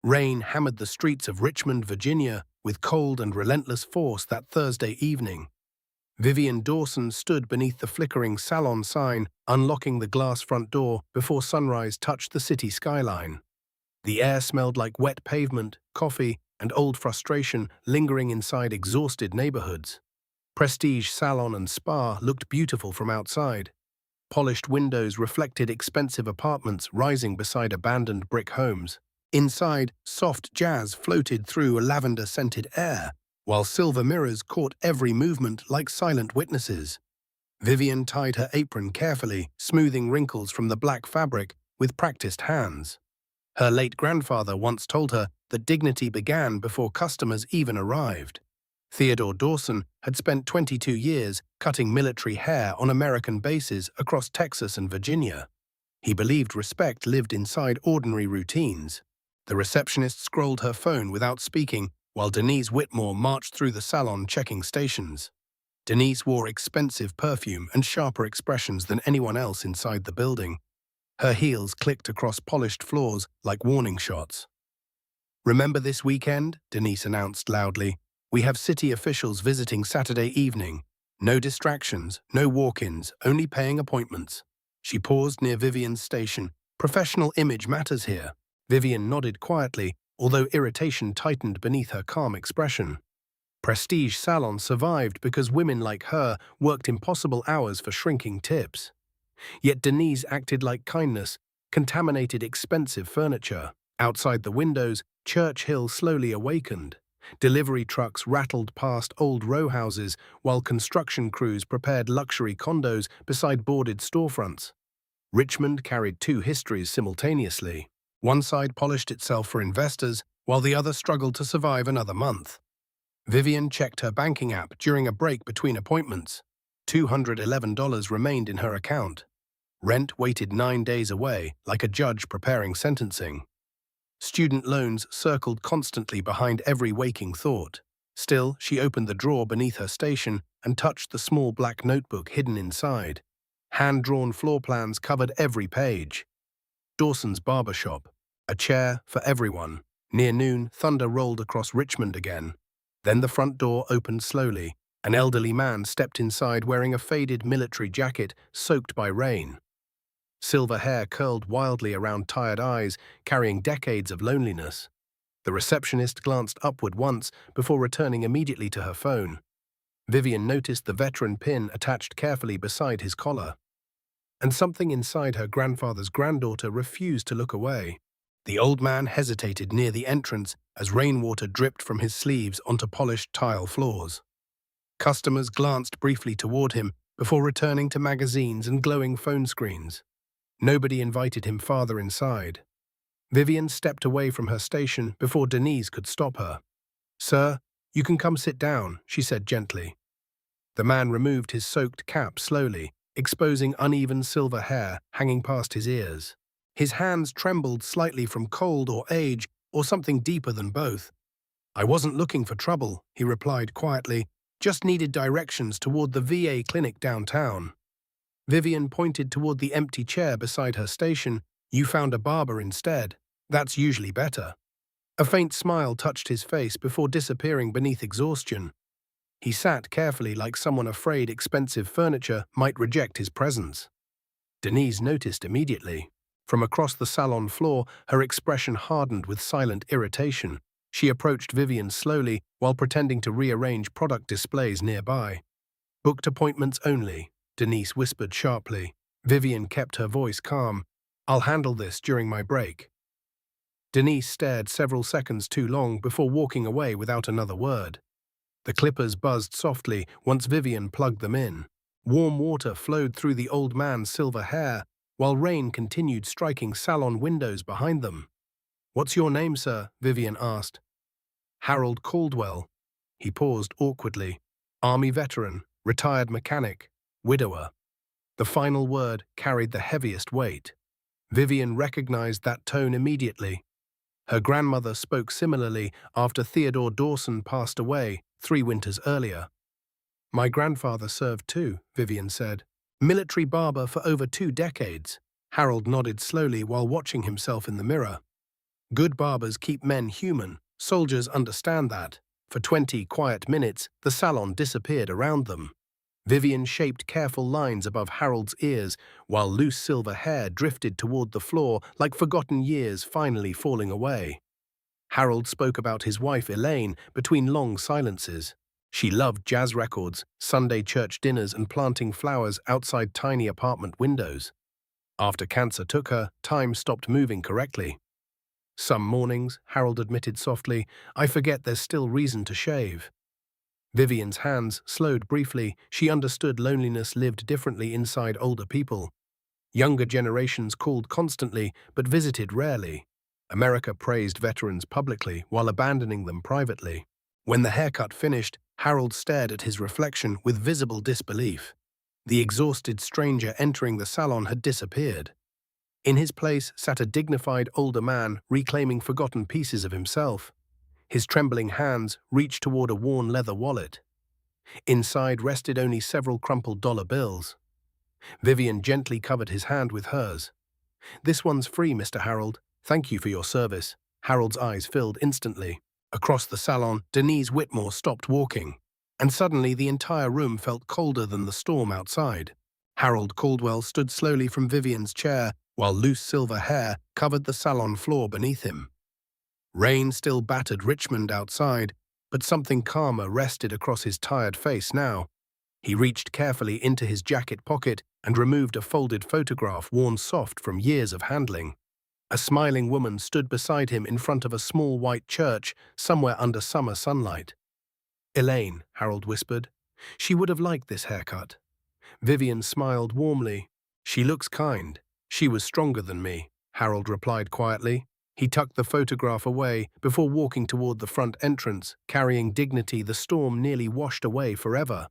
Rain hammered the streets of Richmond, Virginia, with cold and relentless force that Thursday evening. Vivian Dawson stood beneath the flickering Salon sign, unlocking the glass front door before sunrise touched the city skyline. The air smelled like wet pavement, coffee, and old frustration lingering inside exhausted neighborhoods. Prestige salon and spa looked beautiful from outside. Polished windows reflected expensive apartments rising beside abandoned brick homes. Inside, soft jazz floated through a lavender-scented air, while silver mirrors caught every movement like silent witnesses. Vivian tied her apron carefully, smoothing wrinkles from the black fabric with practiced hands. Her late grandfather once told her that dignity began before customers even arrived. Theodore Dawson had spent 22 years cutting military hair on American bases across Texas and Virginia. He believed respect lived inside ordinary routines. The receptionist scrolled her phone without speaking, while Denise Whitmore marched through the salon checking stations. Denise wore expensive perfume and sharper expressions than anyone else inside the building. Her heels clicked across polished floors like warning shots. "Remember this weekend?" Denise announced loudly. "We have city officials visiting Saturday evening. No distractions, no walk-ins, only paying appointments." She paused near Vivian's station. "Professional image matters here." Vivian nodded quietly, although irritation tightened beneath her calm expression. Prestige Salon survived because women like her worked impossible hours for shrinking tips. Yet Denise acted like kindness, contaminated expensive furniture. Outside the windows, Church Hill slowly awakened. Delivery trucks rattled past old row houses, while construction crews prepared luxury condos beside boarded storefronts. Richmond carried two histories simultaneously. One side polished itself for investors, while the other struggled to survive another month. Vivian checked her banking app during a break between appointments. $211 remained in her account. Rent waited 9 days away, like a judge preparing sentencing. Student loans circled constantly behind every waking thought. Still, she opened the drawer beneath her station and touched the small black notebook hidden inside. Hand-drawn floor plans covered every page. Dawson's barber shop. A chair for everyone. Near noon, thunder rolled across Richmond again. Then the front door opened slowly. An elderly man stepped inside wearing a faded military jacket soaked by rain. Silver hair curled wildly around tired eyes, carrying decades of loneliness. The receptionist glanced upward once before returning immediately to her phone. Vivian noticed the veteran pin attached carefully beside his collar. And something inside her grandfather's granddaughter refused to look away. The old man hesitated near the entrance as rainwater dripped from his sleeves onto polished tile floors. Customers glanced briefly toward him before returning to magazines and glowing phone screens. Nobody invited him farther inside. Vivian stepped away from her station before Denise could stop her. "Sir, you can come sit down," she said gently. The man removed his soaked cap slowly, exposing uneven silver hair hanging past his ears. His hands trembled slightly from cold or age, or something deeper than both. "I wasn't looking for trouble," he replied quietly, "just needed directions toward the VA clinic downtown." Vivian pointed toward the empty chair beside her station. "You found a barber instead. That's usually better." A faint smile touched his face before disappearing beneath exhaustion. He sat carefully like someone afraid expensive furniture might reject his presence. Denise noticed immediately. From across the salon floor, her expression hardened with silent irritation. She approached Vivian slowly while pretending to rearrange product displays nearby. "Booked appointments only," Denise whispered sharply. Vivian kept her voice calm. "I'll handle this during my break." Denise stared several seconds too long before walking away without another word. The clippers buzzed softly once Vivian plugged them in. Warm water flowed through the old man's silver hair, while rain continued striking salon windows behind them. "What's your name, sir?" Vivian asked. "Harold Caldwell." He paused awkwardly. "Army veteran, retired mechanic, widower." The final word carried the heaviest weight. Vivian recognized that tone immediately. Her grandmother spoke similarly after Theodore Dawson passed away 3 winters earlier. "My grandfather served too," Vivian said. "Military barber for over 2 decades." Harold nodded slowly while watching himself in the mirror. Good barbers keep men human. Soldiers understand that. For 20 quiet minutes, the salon disappeared around them. Vivian shaped careful lines above Harold's ears, while loose silver hair drifted toward the floor like forgotten years finally falling away. Harold spoke about his wife Elaine between long silences. She loved jazz records, Sunday church dinners, and planting flowers outside tiny apartment windows. After cancer took her, time stopped moving correctly. Some mornings, Harold admitted softly, I forget there's still reason to shave. Vivian's hands slowed briefly. She understood loneliness lived differently inside older people. Younger generations called constantly, but visited rarely. America praised veterans publicly while abandoning them privately. When the haircut finished, Harold stared at his reflection with visible disbelief. The exhausted stranger entering the salon had disappeared. In his place sat a dignified older man reclaiming forgotten pieces of himself. His trembling hands reached toward a worn leather wallet. Inside rested only several crumpled dollar bills. Vivian gently covered his hand with hers. This one's free, Mr. Harold. Thank you for your service. Harold's eyes filled instantly. Across the salon, Denise Whitmore stopped walking, and suddenly the entire room felt colder than the storm outside. Harold Caldwell stood slowly from Vivian's chair, while loose silver hair covered the salon floor beneath him. Rain still battered Richmond outside, but something calmer rested across his tired face now. He reached carefully into his jacket pocket and removed a folded photograph worn soft from years of handling. A smiling woman stood beside him in front of a small white church somewhere under summer sunlight. Elaine, Harold whispered. She would have liked this haircut. Vivian smiled warmly. She looks kind. She was stronger than me, Harold replied quietly. He tucked the photograph away before walking toward the front entrance, carrying dignity the storm nearly washed away forever.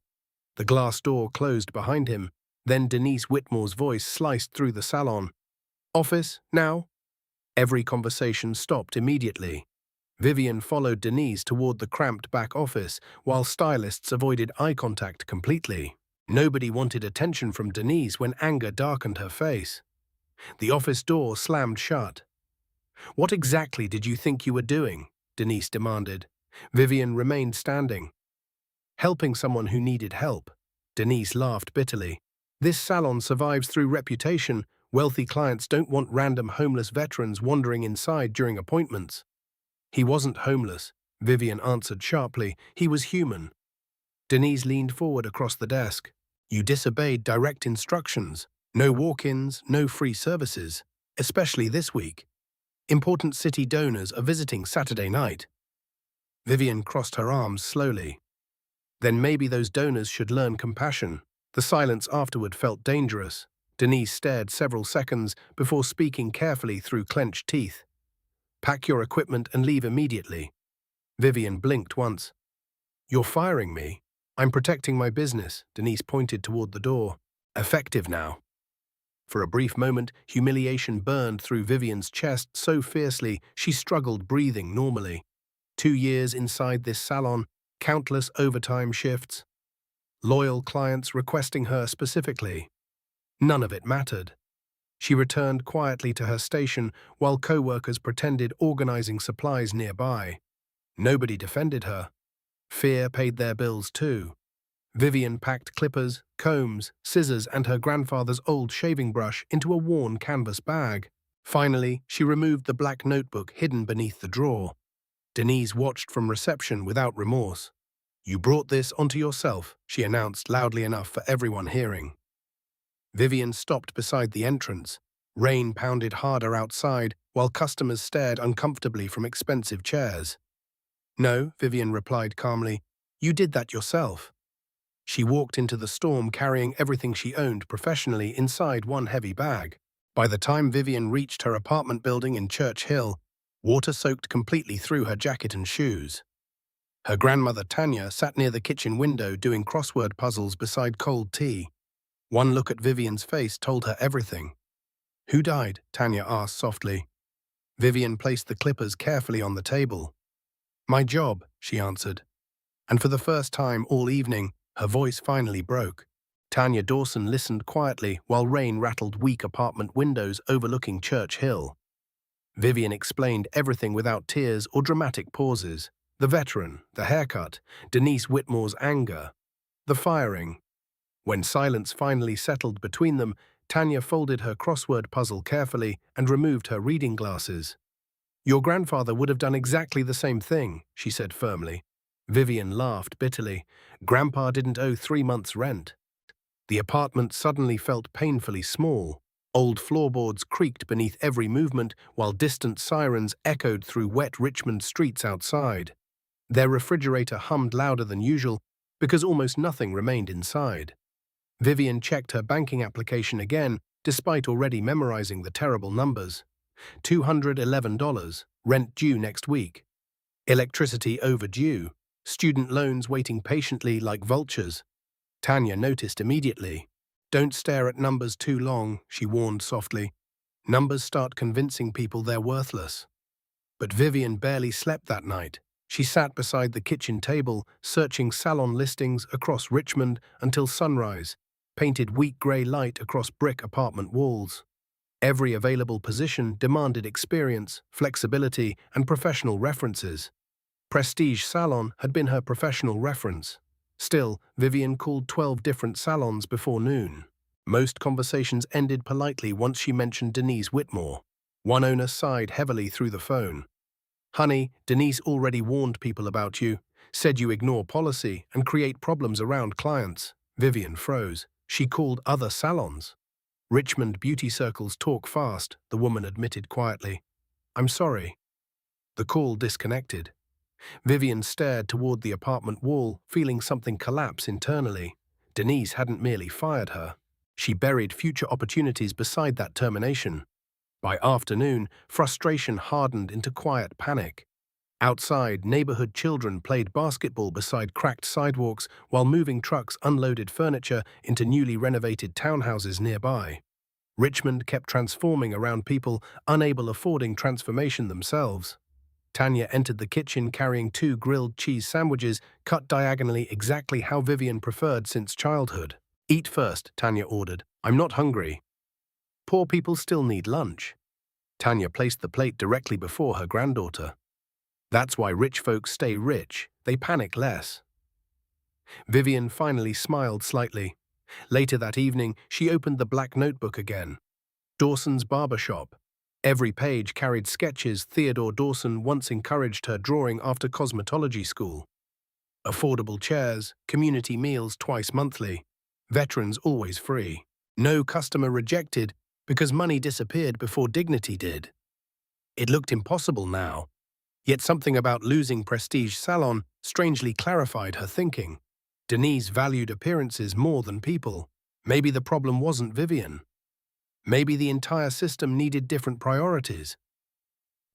The glass door closed behind him. Then Denise Whitmore's voice sliced through the salon. Office, now? Every conversation stopped immediately. Vivian followed Denise toward the cramped back office, while stylists avoided eye contact completely. Nobody wanted attention from Denise when anger darkened her face. The office door slammed shut. What exactly did you think you were doing? Denise demanded. Vivian remained standing. Helping someone who needed help. Denise laughed bitterly. This salon survives through reputation. Wealthy clients don't want random homeless veterans wandering inside during appointments. He wasn't homeless, Vivian answered sharply. He was human. Denise leaned forward across the desk. You disobeyed direct instructions. No walk-ins, no free services, especially this week. Important city donors are visiting Saturday night. Vivian crossed her arms slowly. Then maybe those donors should learn compassion. The silence afterward felt dangerous. Denise stared several seconds before speaking carefully through clenched teeth. Pack your equipment and leave immediately. Vivian blinked once. You're firing me. I'm protecting my business, Denise pointed toward the door. Effective now. For a brief moment, humiliation burned through Vivian's chest so fiercely she struggled breathing normally. 2 years inside this salon, countless overtime shifts. Loyal clients requesting her specifically. None of it mattered. She returned quietly to her station while co-workers pretended organizing supplies nearby. Nobody defended her. Fear paid their bills too. Vivian packed clippers, combs, scissors, and her grandfather's old shaving brush into a worn canvas bag. Finally, she removed the black notebook hidden beneath the drawer. Denise watched from reception without remorse. You brought this onto yourself, she announced loudly enough for everyone hearing. Vivian stopped beside the entrance. Rain pounded harder outside, while customers stared uncomfortably from expensive chairs. No, Vivian replied calmly. You did that yourself. She walked into the storm carrying everything she owned professionally inside one heavy bag. By the time Vivian reached her apartment building in Church Hill, water soaked completely through her jacket and shoes. Her grandmother Tanya sat near the kitchen window doing crossword puzzles beside cold tea. One look at Vivian's face told her everything. Who died? Tanya asked softly. Vivian placed the clippers carefully on the table. My job, she answered. And for the first time all evening, her voice finally broke. Tanya Dawson listened quietly while rain rattled weak apartment windows overlooking Church Hill. Vivian explained everything without tears or dramatic pauses. The veteran, the haircut, Denise Whitmore's anger, the firing. When silence finally settled between them, Tanya folded her crossword puzzle carefully and removed her reading glasses. "Your grandfather would have done exactly the same thing," she said firmly. Vivian laughed bitterly. Grandpa didn't owe 3 months' rent. The apartment suddenly felt painfully small. Old floorboards creaked beneath every movement, while distant sirens echoed through wet Richmond streets outside. Their refrigerator hummed louder than usual because almost nothing remained inside. Vivian checked her banking application again, despite already memorizing the terrible numbers. $211, rent due next week. Electricity overdue. Student loans waiting patiently like vultures. Tanya noticed immediately. "Don't stare at numbers too long," she warned softly. "Numbers start convincing people they're worthless." But Vivian barely slept that night. She sat beside the kitchen table, searching salon listings across Richmond until sunrise, painted weak grey light across brick apartment walls. Every available position demanded experience, flexibility, and professional references. Prestige Salon had been her professional reference. Still, Vivian called 12 different salons before noon. Most conversations ended politely once she mentioned Denise Whitmore. One owner sighed heavily through the phone. "Honey, Denise already warned people about you, said you ignore policy and create problems around clients." Vivian froze. She called other salons. "Richmond beauty circles talk fast," the woman admitted quietly. "I'm sorry." The call disconnected. Vivian stared toward the apartment wall, feeling something collapse internally. Denise hadn't merely fired her. She buried future opportunities beside that termination. By afternoon, frustration hardened into quiet panic. Outside, neighborhood children played basketball beside cracked sidewalks while moving trucks unloaded furniture into newly renovated townhouses nearby. Richmond kept transforming around people unable affording transformation themselves. Tanya entered the kitchen carrying 2 grilled cheese sandwiches cut diagonally exactly how Vivian preferred since childhood. "Eat first," Tanya ordered. "I'm not hungry." "Poor people still need lunch." Tanya placed the plate directly before her granddaughter. "That's why rich folks stay rich. They panic less." Vivian finally smiled slightly. Later that evening, she opened the black notebook again. Dawson's barber shop. Every page carried sketches Theodore Dawson once encouraged her drawing after cosmetology school. Affordable chairs, community meals twice monthly, veterans always free. No customer rejected because money disappeared before dignity did. It looked impossible now, yet something about losing Prestige Salon strangely clarified her thinking. Denise valued appearances more than people. Maybe the problem wasn't Vivian. Maybe the entire system needed different priorities.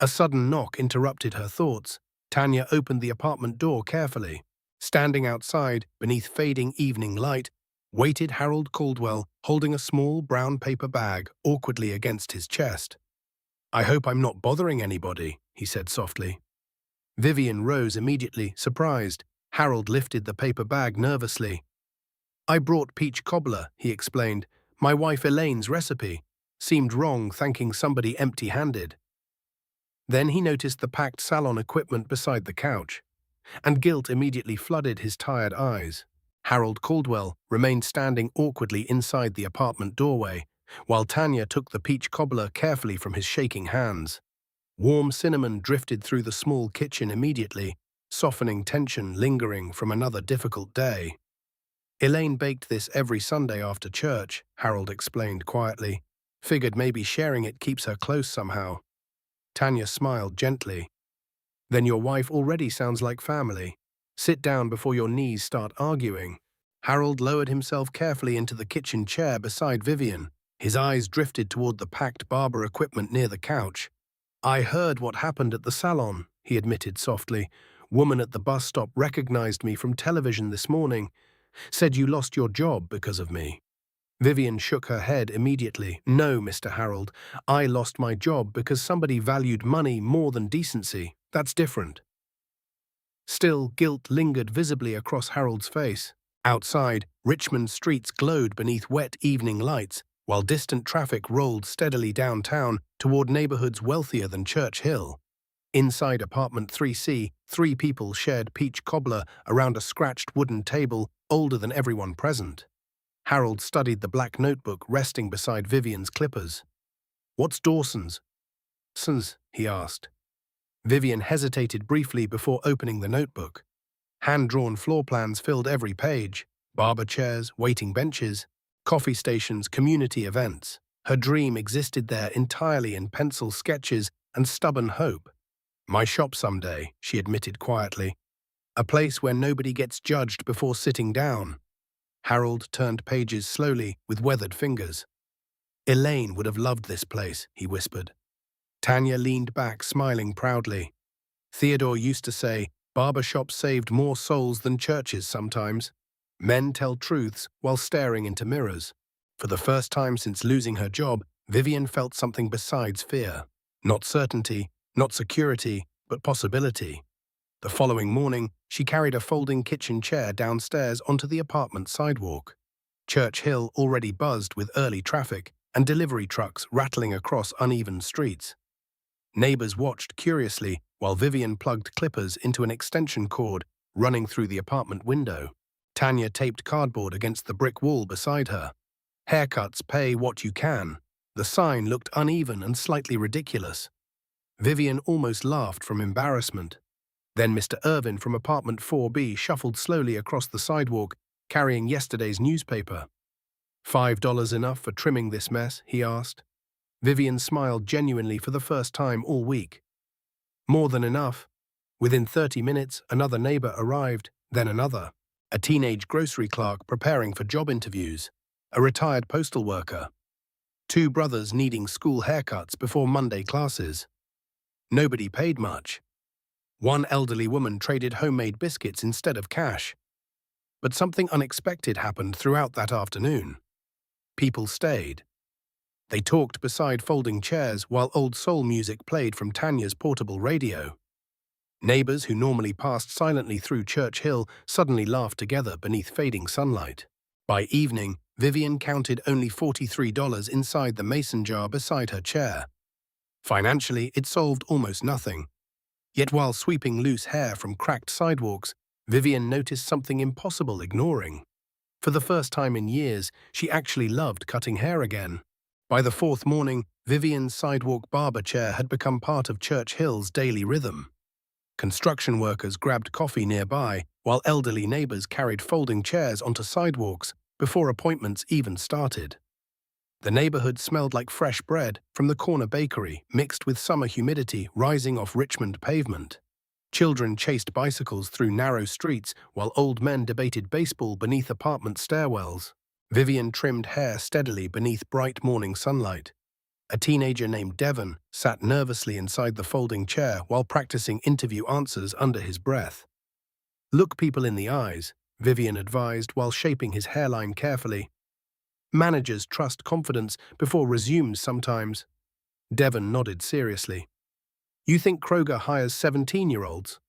A sudden knock interrupted her thoughts. Tanya opened the apartment door carefully. Standing outside, beneath fading evening light, waited Harold Caldwell, holding a small brown paper bag awkwardly against his chest. "I hope I'm not bothering anybody," he said softly. Vivian rose immediately, surprised. Harold lifted the paper bag nervously. "I brought peach cobbler," he explained. "My wife Elaine's recipe. Seemed wrong thanking somebody empty-handed." Then he noticed the packed salon equipment beside the couch, and guilt immediately flooded his tired eyes. Harold Caldwell remained standing awkwardly inside the apartment doorway, while Tanya took the peach cobbler carefully from his shaking hands. Warm cinnamon drifted through the small kitchen immediately, softening tension lingering from another difficult day. "Elaine baked this every Sunday after church," Harold explained quietly. "Figured maybe sharing it keeps her close somehow." Tanya smiled gently. "Then your wife already sounds like family. Sit down before your knees start arguing." Harold lowered himself carefully into the kitchen chair beside Vivian. His eyes drifted toward the packed barber equipment near the couch. "I heard what happened at the salon," he admitted softly. "Woman at the bus stop recognized me from television this morning. Said you lost your job because of me." Vivian shook her head immediately. "No, Mr. Harold, I lost my job because somebody valued money more than decency. That's different." Still, guilt lingered visibly across Harold's face. Outside, Richmond streets glowed beneath wet evening lights, while distant traffic rolled steadily downtown toward neighborhoods wealthier than Church Hill. Inside apartment 3C, 3 people shared peach cobbler around a scratched wooden table older than everyone present. Harold studied the black notebook resting beside Vivian's clippers. "What's Dawson's?" "Dawson's?" he asked. Vivian hesitated briefly before opening the notebook. Hand-drawn floor plans filled every page: barber chairs, waiting benches, coffee stations, community events. Her dream existed there entirely in pencil sketches and stubborn hope. "My shop someday," she admitted quietly. "A place where nobody gets judged before sitting down." Harold turned pages slowly with weathered fingers. "Elaine would have loved this place," he whispered. Tanya leaned back, smiling proudly. "Theodore used to say, barber shops saved more souls than churches sometimes. Men tell truths while staring into mirrors." For the first time since losing her job, Vivian felt something besides fear. Not certainty, not security, but possibility. The following morning, she carried a folding kitchen chair downstairs onto the apartment sidewalk. Church Hill already buzzed with early traffic and delivery trucks rattling across uneven streets. Neighbors watched curiously while Vivian plugged clippers into an extension cord running through the apartment window. Tanya taped cardboard against the brick wall beside her. "Haircuts pay what you can." The sign looked uneven and slightly ridiculous. Vivian almost laughed from embarrassment. Then Mr. Irvin from apartment 4B shuffled slowly across the sidewalk, carrying yesterday's newspaper. $5 enough for trimming this mess?" he asked. Vivian smiled genuinely for the first time all week. "More than enough." Within 30 minutes, another neighbor arrived, then another. A teenage grocery clerk preparing for job interviews. A retired postal worker. 2 brothers needing school haircuts before Monday classes. Nobody paid much. One elderly woman traded homemade biscuits instead of cash. But something unexpected happened throughout that afternoon. People stayed. They talked beside folding chairs while old soul music played from Tanya's portable radio. Neighbors who normally passed silently through Church Hill suddenly laughed together beneath fading sunlight. By evening, Vivian counted only $43 inside the mason jar beside her chair. Financially, it solved almost nothing. Yet while sweeping loose hair from cracked sidewalks, Vivian noticed something impossible ignoring. For the first time in years, she actually loved cutting hair again. By the 4th morning, Vivian's sidewalk barber chair had become part of Church Hill's daily rhythm. Construction workers grabbed coffee nearby, while elderly neighbors carried folding chairs onto sidewalks before appointments even started. The neighborhood smelled like fresh bread from the corner bakery, mixed with summer humidity rising off Richmond pavement. Children chased bicycles through narrow streets while old men debated baseball beneath apartment stairwells. Vivian trimmed hair steadily beneath bright morning sunlight. A teenager named Devon sat nervously inside the folding chair while practicing interview answers under his breath. "Look people in the eyes," Vivian advised while shaping his hairline carefully. "Managers trust confidence before resumes sometimes." Devon nodded seriously. "You think Kroger hires 17-year-olds?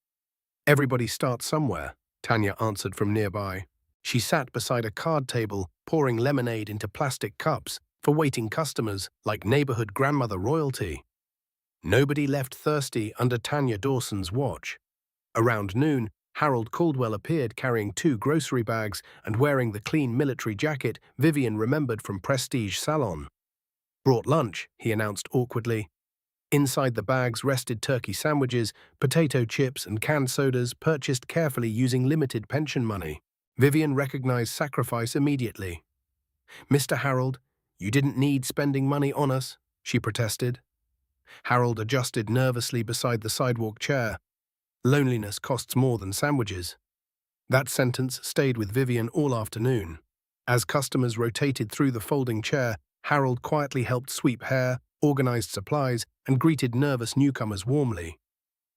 "Everybody starts somewhere," Tanya answered from nearby. She sat beside a card table, pouring lemonade into plastic cups for waiting customers like neighborhood grandmother royalty. Nobody left thirsty under Tanya Dawson's watch. Around noon, Harold Caldwell appeared carrying 2 grocery bags and wearing the clean military jacket Vivian remembered from Prestige Salon. "Brought lunch," he announced awkwardly. Inside the bags rested turkey sandwiches, potato chips, and canned sodas purchased carefully using limited pension money. Vivian recognized sacrifice immediately. "Mr. Harold, you didn't need spending money on us," she protested. Harold adjusted nervously beside the sidewalk chair. "Loneliness costs more than sandwiches." That sentence stayed with Vivian all afternoon. As customers rotated through the folding chair, Harold quietly helped sweep hair, organized supplies, and greeted nervous newcomers warmly.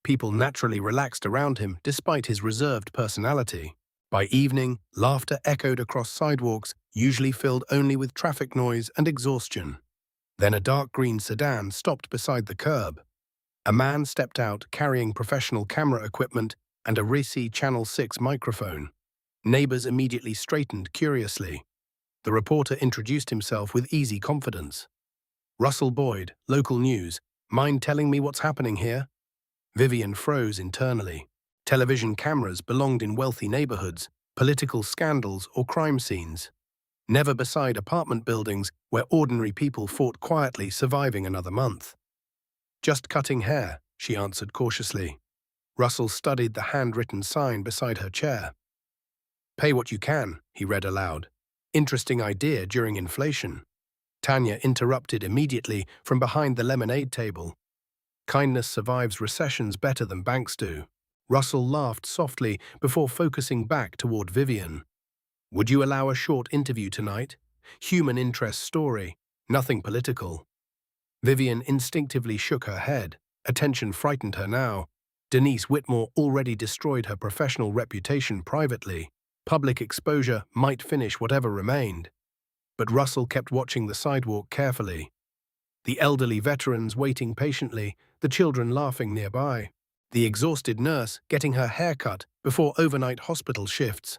People naturally relaxed around him despite his reserved personality. By evening, laughter echoed across sidewalks, usually filled only with traffic noise and exhaustion. Then a dark green sedan stopped beside the curb. A man stepped out carrying professional camera equipment and a racy Channel 6 microphone. Neighbors immediately straightened curiously. The reporter introduced himself with easy confidence. "Russell Boyd, local news. Mind telling me what's happening here?" Vivian froze internally. Television cameras belonged in wealthy neighborhoods, political scandals or crime scenes. Never beside apartment buildings where ordinary people fought quietly, surviving another month. "Just cutting hair," she answered cautiously. Russell studied the handwritten sign beside her chair. "Pay what you can," he read aloud. "Interesting idea during inflation." Tanya interrupted immediately from behind the lemonade table. "Kindness survives recessions better than banks do." Russell laughed softly before focusing back toward Vivian. "Would you allow a short interview tonight? Human interest story, nothing political." Vivian instinctively shook her head. Attention frightened her now. Denise Whitmore already destroyed her professional reputation privately. Public exposure might finish whatever remained. But Russell kept watching the sidewalk carefully. The elderly veterans waiting patiently, the children laughing nearby. The exhausted nurse getting her hair cut before overnight hospital shifts.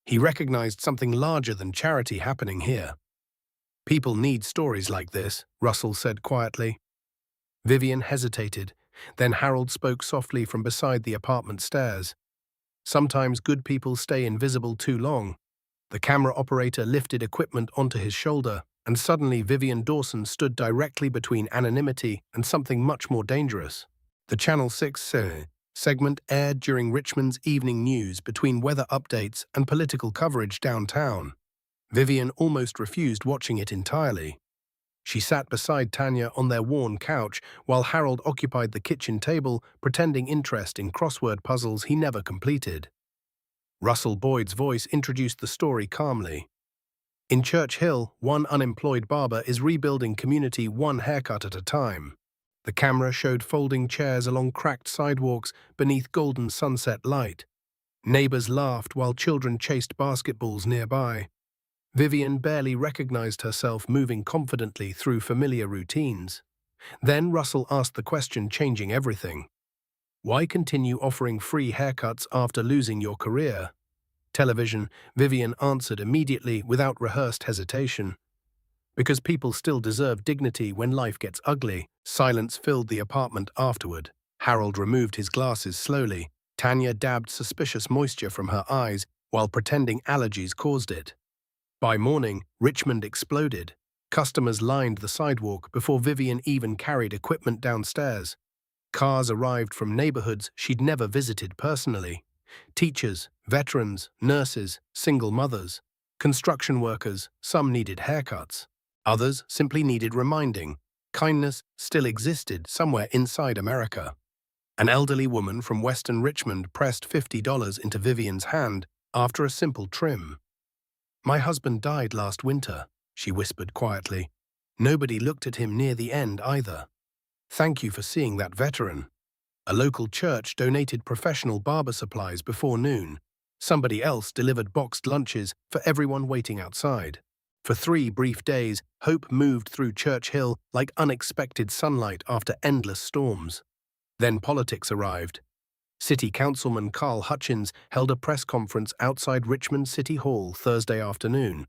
He recognized something larger than charity happening here. "People need stories like this," Russell said quietly. Vivian hesitated. Then Harold spoke softly from beside the apartment stairs. "Sometimes good people stay invisible too long." The camera operator lifted equipment onto his shoulder, and suddenly Vivian Dawson stood directly between anonymity and something much more dangerous. The Channel 6 segment aired during Richmond's evening news between weather updates and political coverage downtown. Vivian almost refused watching it entirely. She sat beside Tanya on their worn couch while Harold occupied the kitchen table, pretending interest in crossword puzzles he never completed. Russell Boyd's voice introduced the story calmly. "In Church Hill, one unemployed barber is rebuilding community one haircut at a time." The camera showed folding chairs along cracked sidewalks beneath golden sunset light. Neighbors laughed while children chased basketballs nearby. Vivian barely recognized herself moving confidently through familiar routines. Then Russell asked the question changing everything. "Why continue offering free haircuts after losing your career?" Television, Vivian answered immediately without rehearsed hesitation. "Because people still deserve dignity when life gets ugly." Silence filled the apartment afterward. Harold removed his glasses slowly. Tanya dabbed suspicious moisture from her eyes while pretending allergies caused it. By morning, Richmond exploded. Customers lined the sidewalk before Vivian even carried equipment downstairs. Cars arrived from neighborhoods she'd never visited personally. Teachers, veterans, nurses, single mothers, construction workers, some needed haircuts. Others simply needed reminding. Kindness still existed somewhere inside America. An elderly woman from Western Richmond pressed $50 into Vivian's hand after a simple trim. "My husband died last winter," she whispered quietly. "Nobody looked at him near the end either. Thank you for seeing that veteran." A local church donated professional barber supplies before noon. Somebody else delivered boxed lunches for everyone waiting outside. For 3 brief days, hope moved through Church Hill like unexpected sunlight after endless storms. Then politics arrived. City Councilman Carl Hutchins held a press conference outside Richmond City Hall Thursday afternoon.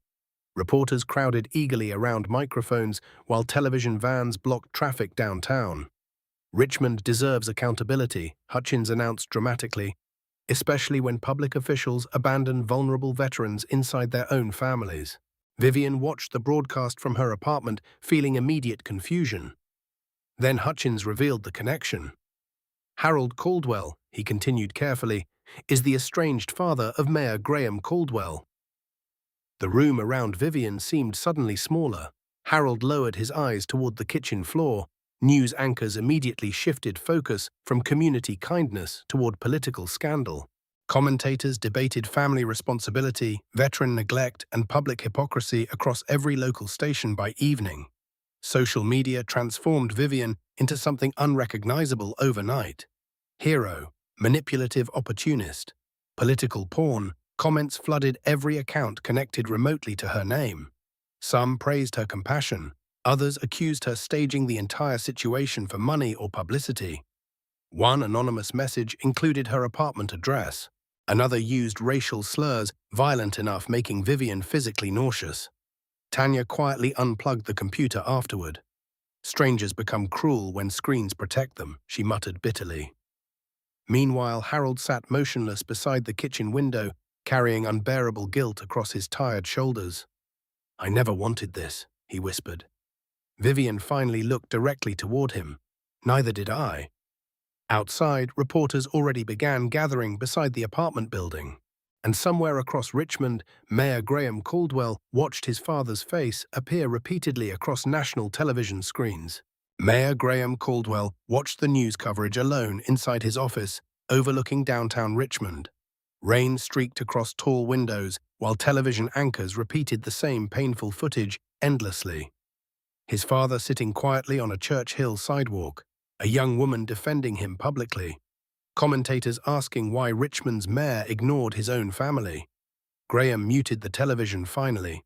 Reporters crowded eagerly around microphones while television vans blocked traffic downtown. "Richmond deserves accountability," Hutchins announced dramatically, "especially when public officials abandon vulnerable veterans inside their own families." Vivian watched the broadcast from her apartment, feeling immediate confusion. Then Hutchins revealed the connection. "Harold Caldwell," he continued carefully, "is the estranged father of Mayor Graham Caldwell." The room around Vivian seemed suddenly smaller. Harold lowered his eyes toward the kitchen floor. News anchors immediately shifted focus from community kindness toward political scandal. Commentators debated family responsibility, veteran neglect, and public hypocrisy across every local station by evening. Social media transformed Vivian into something unrecognizable overnight. Hero, manipulative opportunist, political pawn, comments flooded every account connected remotely to her name. Some praised her compassion, others accused her staging the entire situation for money or publicity. One anonymous message included her apartment address. Another used racial slurs violent enough making Vivian physically nauseous. Tanya quietly unplugged the computer afterward. Strangers become cruel when screens protect them, she muttered bitterly. Meanwhile, Harold sat motionless beside the kitchen window, carrying unbearable guilt across his tired shoulders. I never wanted this, he whispered. Vivian finally looked directly toward him. Neither did I. Outside, reporters already began gathering beside the apartment building. And somewhere across Richmond, Mayor Graham Caldwell watched his father's face appear repeatedly across national television screens. Mayor Graham Caldwell watched the news coverage alone inside his office, overlooking downtown Richmond. Rain streaked across tall windows, while television anchors repeated the same painful footage endlessly. His father sitting quietly on a Church Hill sidewalk, a young woman defending him publicly. Commentators asking why Richmond's mayor ignored his own family. Graham muted the television finally.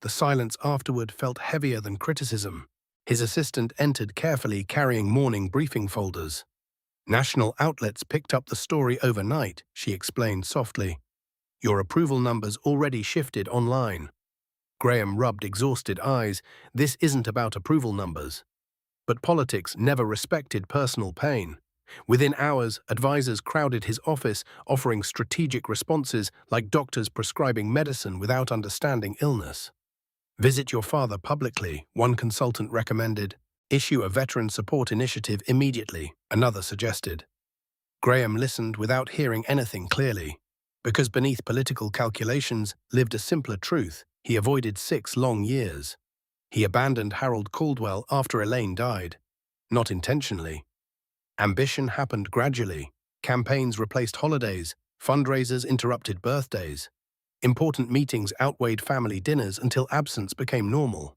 The silence afterward felt heavier than criticism. His assistant entered carefully carrying morning briefing folders. National outlets picked up the story overnight, she explained softly. Your approval numbers already shifted online. Graham rubbed exhausted eyes. This isn't about approval numbers. But politics never respected personal pain. Within hours, advisors crowded his office, offering strategic responses like doctors prescribing medicine without understanding illness. Visit your father publicly, one consultant recommended. Issue a veteran support initiative immediately, another suggested. Graham listened without hearing anything clearly. Because beneath political calculations lived a simpler truth, he avoided 6 long years. He abandoned Harold Caldwell after Elaine died. Not intentionally. Ambition happened gradually. Campaigns replaced holidays, fundraisers interrupted birthdays. Important meetings outweighed family dinners until absence became normal.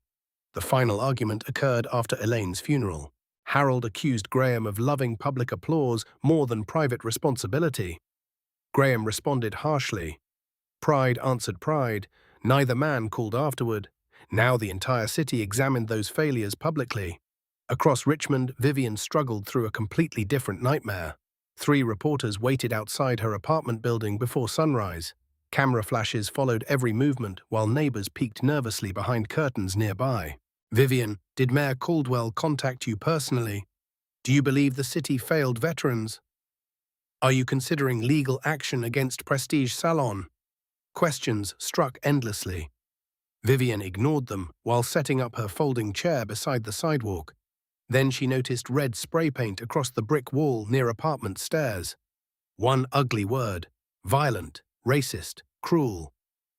The final argument occurred after Elaine's funeral. Harold accused Graham of loving public applause more than private responsibility. Graham responded harshly. Pride answered pride. Neither man called afterward. Now the entire city examined those failures publicly. Across Richmond, Vivian struggled through a completely different nightmare. 3 reporters waited outside her apartment building before sunrise. Camera flashes followed every movement while neighbors peeked nervously behind curtains nearby. Vivian, did Mayor Caldwell contact you personally? Do you believe the city failed veterans? Are you considering legal action against Prestige Salon? Questions struck endlessly. Vivian ignored them while setting up her folding chair beside the sidewalk. Then she noticed red spray paint across the brick wall near apartment stairs. One ugly word: violent, racist, cruel.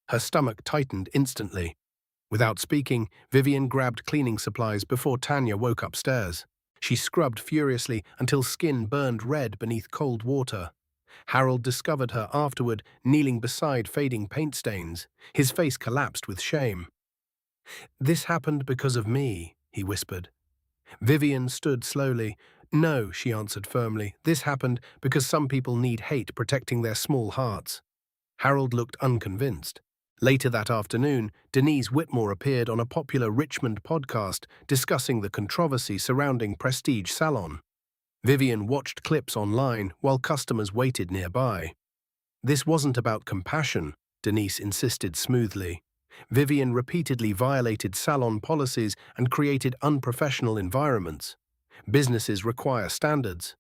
Her stomach tightened instantly. Without speaking, Vivian grabbed cleaning supplies before Tanya woke upstairs. She scrubbed furiously until skin burned red beneath cold water. Harold discovered her afterward, kneeling beside fading paint stains. His face collapsed with shame. This happened because of me, he whispered. Vivian stood slowly. No, she answered firmly. This happened because some people need hate protecting their small hearts. Harold looked unconvinced. Later that afternoon, Denise Whitmore appeared on a popular Richmond podcast discussing the controversy surrounding Prestige Salon. Vivian watched clips online while customers waited nearby. This wasn't about compassion, Denise insisted smoothly. Vivian repeatedly violated salon policies and created unprofessional environments. Businesses require standards.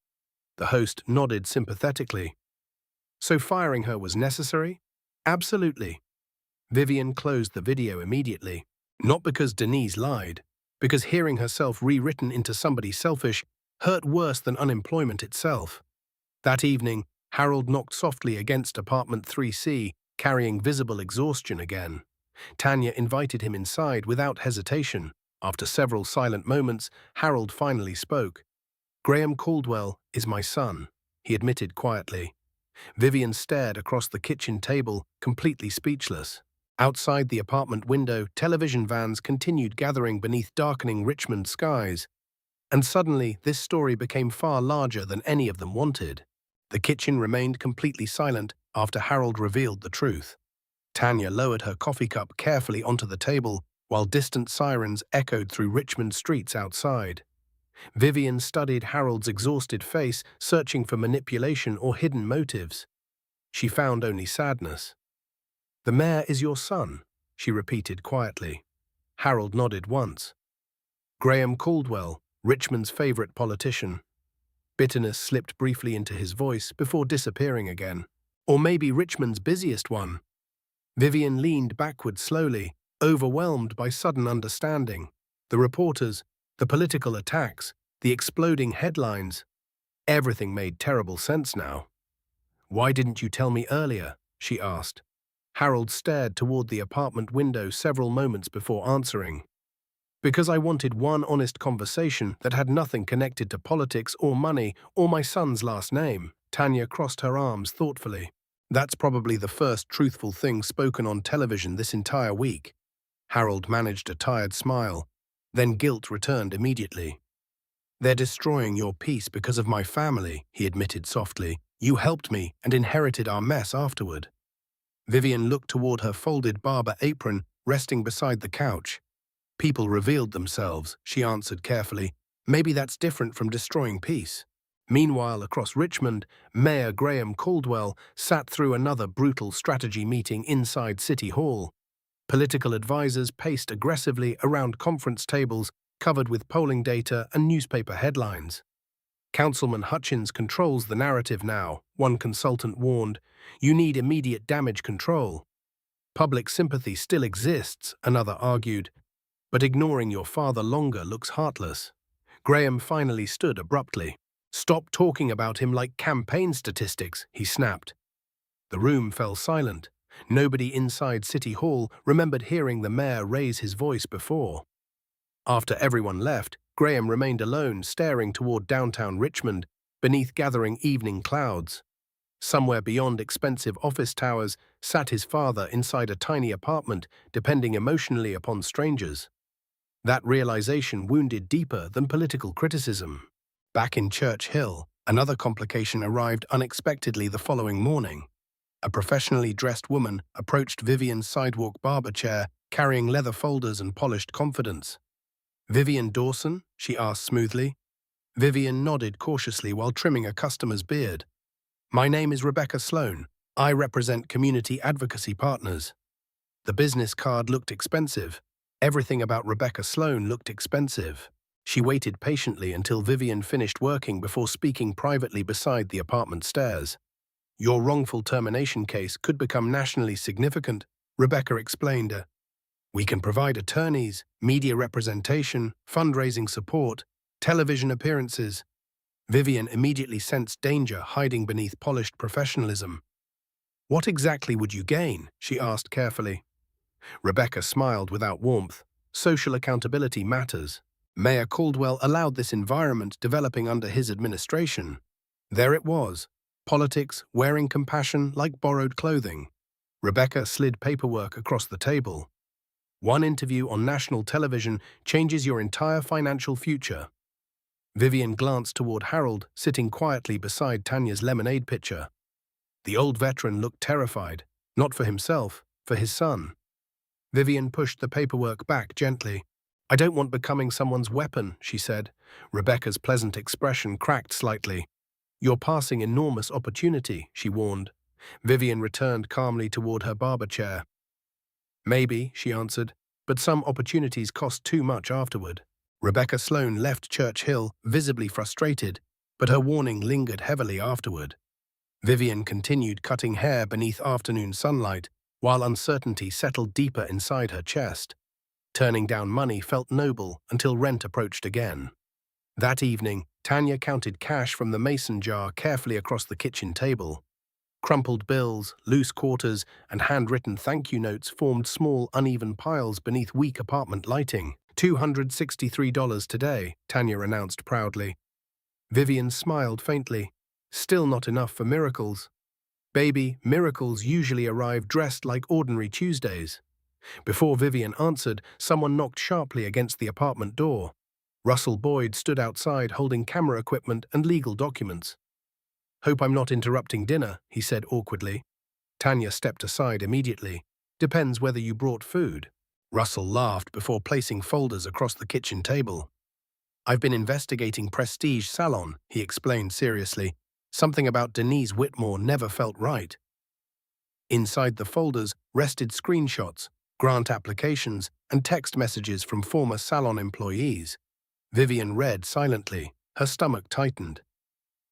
The host nodded sympathetically. So firing her was necessary? Absolutely. Vivian closed the video immediately. Not because Denise lied, because hearing herself rewritten into somebody selfish hurt worse than unemployment itself. That evening, Harold knocked softly against apartment 3C, carrying visible exhaustion again. Tanya invited him inside without hesitation. After several silent moments, Harold finally spoke. Graham Caldwell is my son, he admitted quietly. Vivian stared across the kitchen table, completely speechless. Outside the apartment window, television vans continued gathering beneath darkening Richmond skies. And suddenly, this story became far larger than any of them wanted. The kitchen remained completely silent after Harold revealed the truth. Tanya lowered her coffee cup carefully onto the table, while distant sirens echoed through Richmond streets outside. Vivian studied Harold's exhausted face, searching for manipulation or hidden motives. She found only sadness. The mayor is your son, she repeated quietly. Harold nodded once. Graham Caldwell, Richmond's favorite politician. Bitterness slipped briefly into his voice before disappearing again. Or maybe Richmond's busiest one. Vivian leaned backward slowly, overwhelmed by sudden understanding. The reporters, the political attacks, the exploding headlines. Everything made terrible sense now. "Why didn't you tell me earlier?" she asked. Harold stared toward the apartment window several moments before answering. "Because I wanted one honest conversation that had nothing connected to politics or money or my son's last name." Tanya crossed her arms thoughtfully. "That's probably the first truthful thing spoken on television this entire week." Harold managed a tired smile. Then guilt returned immediately. "They're destroying your peace because of my family," he admitted softly. "You helped me and inherited our mess afterward." Vivian looked toward her folded barber apron resting beside the couch. "People revealed themselves," she answered carefully. "Maybe that's different from destroying peace." Meanwhile, across Richmond, Mayor Graham Caldwell sat through another brutal strategy meeting inside City Hall. Political advisors paced aggressively around conference tables covered with polling data and newspaper headlines. "Councilman Hutchins controls the narrative now," one consultant warned. "You need immediate damage control." "Public sympathy still exists," another argued. "But ignoring your father longer looks heartless." Graham finally stood abruptly. "Stop talking about him like campaign statistics," he snapped. The room fell silent. Nobody inside City Hall remembered hearing the mayor raise his voice before. After everyone left, Graham remained alone, staring toward downtown Richmond, beneath gathering evening clouds. Somewhere beyond expensive office towers sat his father inside a tiny apartment, depending emotionally upon strangers. That realization wounded deeper than political criticism. Back in Church Hill, another complication arrived unexpectedly the following morning. A professionally dressed woman approached Vivian's sidewalk barber chair, carrying leather folders and polished confidence. "Vivian Dawson?" she asked smoothly. Vivian nodded cautiously while trimming a customer's beard. "My name is Rebecca Sloan. I represent Community Advocacy Partners." The business card looked expensive. Everything about Rebecca Sloan looked expensive. She waited patiently until Vivian finished working before speaking privately beside the apartment stairs. "Your wrongful termination case could become nationally significant," Rebecca explained. "We can provide attorneys, media representation, fundraising support, television appearances." Vivian immediately sensed danger hiding beneath polished professionalism. "What exactly would you gain?" she asked carefully. Rebecca smiled without warmth. "Social accountability matters. Mayor Caldwell allowed this environment developing under his administration." There it was. Politics wearing compassion like borrowed clothing. Rebecca slid paperwork across the table. "One interview on national television changes your entire financial future." Vivian glanced toward Harold, sitting quietly beside Tanya's lemonade pitcher. The old veteran looked terrified, not for himself, for his son. Vivian pushed the paperwork back gently. "I don't want becoming someone's weapon," she said. Rebecca's pleasant expression cracked slightly. "You're passing enormous opportunity," she warned. Vivian returned calmly toward her barber chair. "Maybe," she answered, "but some opportunities cost too much afterward." Rebecca Sloan left Church Hill, visibly frustrated, but her warning lingered heavily afterward. Vivian continued cutting hair beneath afternoon sunlight, while uncertainty settled deeper inside her chest. Turning down money felt noble until rent approached again. That evening, Tanya counted cash from the mason jar carefully across the kitchen table. Crumpled bills, loose quarters, and handwritten thank you notes formed small, uneven piles beneath weak apartment lighting. $263 today, Tanya announced proudly. Vivian smiled faintly. "Still not enough for miracles." "Baby, miracles usually arrive dressed like ordinary Tuesdays." Before Vivian answered, someone knocked sharply against the apartment door. Russell Boyd stood outside holding camera equipment and legal documents. "Hope I'm not interrupting dinner," he said awkwardly. Tanya stepped aside immediately. "Depends whether you brought food." Russell laughed before placing folders across the kitchen table. "I've been investigating Prestige Salon," he explained seriously. "Something about Denise Whitmore never felt right." Inside the folders rested screenshots, grant applications, and text messages from former Salon employees. Vivian read silently, her stomach tightened.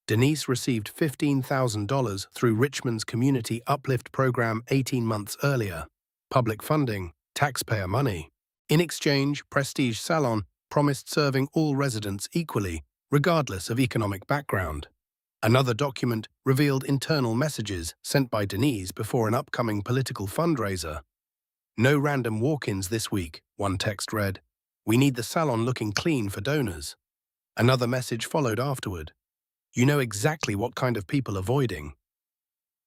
Denise received $15,000 through Richmond's Community Uplift Program 18 months earlier. Public funding, taxpayer money. In exchange, Prestige Salon promised serving all residents equally, regardless of economic background. Another document revealed internal messages sent by Denise before an upcoming political fundraiser. "No random walk-ins this week," one text read. "We need the salon looking clean for donors." Another message followed afterward. "You know exactly what kind of people avoiding."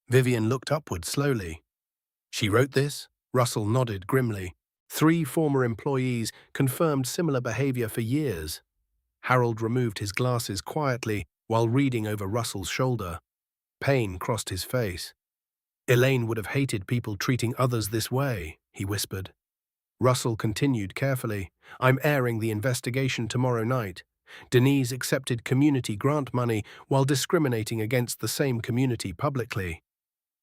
Vivian looked upward slowly. "She wrote this?" Russell nodded grimly. 3 former employees confirmed similar behavior for years. Harold removed his glasses quietly while reading over Russell's shoulder. Pain crossed his face. "Elaine would have hated people treating others this way," he whispered. Russell continued carefully. "I'm airing the investigation tomorrow night. Denise accepted community grant money while discriminating against the same community publicly."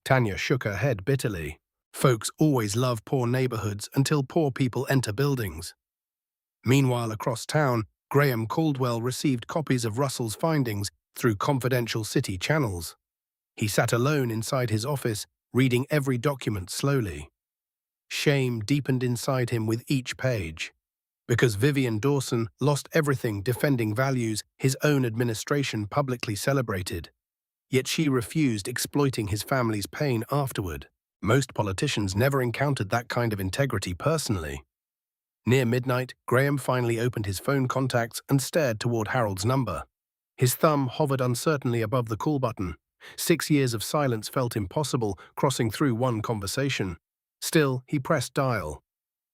Tanya shook her head bitterly. "Folks always love poor neighborhoods until poor people enter buildings." Meanwhile, across town, Graham Caldwell received copies of Russell's findings through confidential city channels. He sat alone inside his office, reading every document slowly. Shame deepened inside him with each page. Because Vivian Dawson lost everything defending values his own administration publicly celebrated. Yet she refused exploiting his family's pain afterward. Most politicians never encountered that kind of integrity personally. Near midnight, Graham finally opened his phone contacts and stared toward Harold's number. His thumb hovered uncertainly above the call button. 6 years of silence felt impossible, crossing through one conversation. Still, he pressed dial.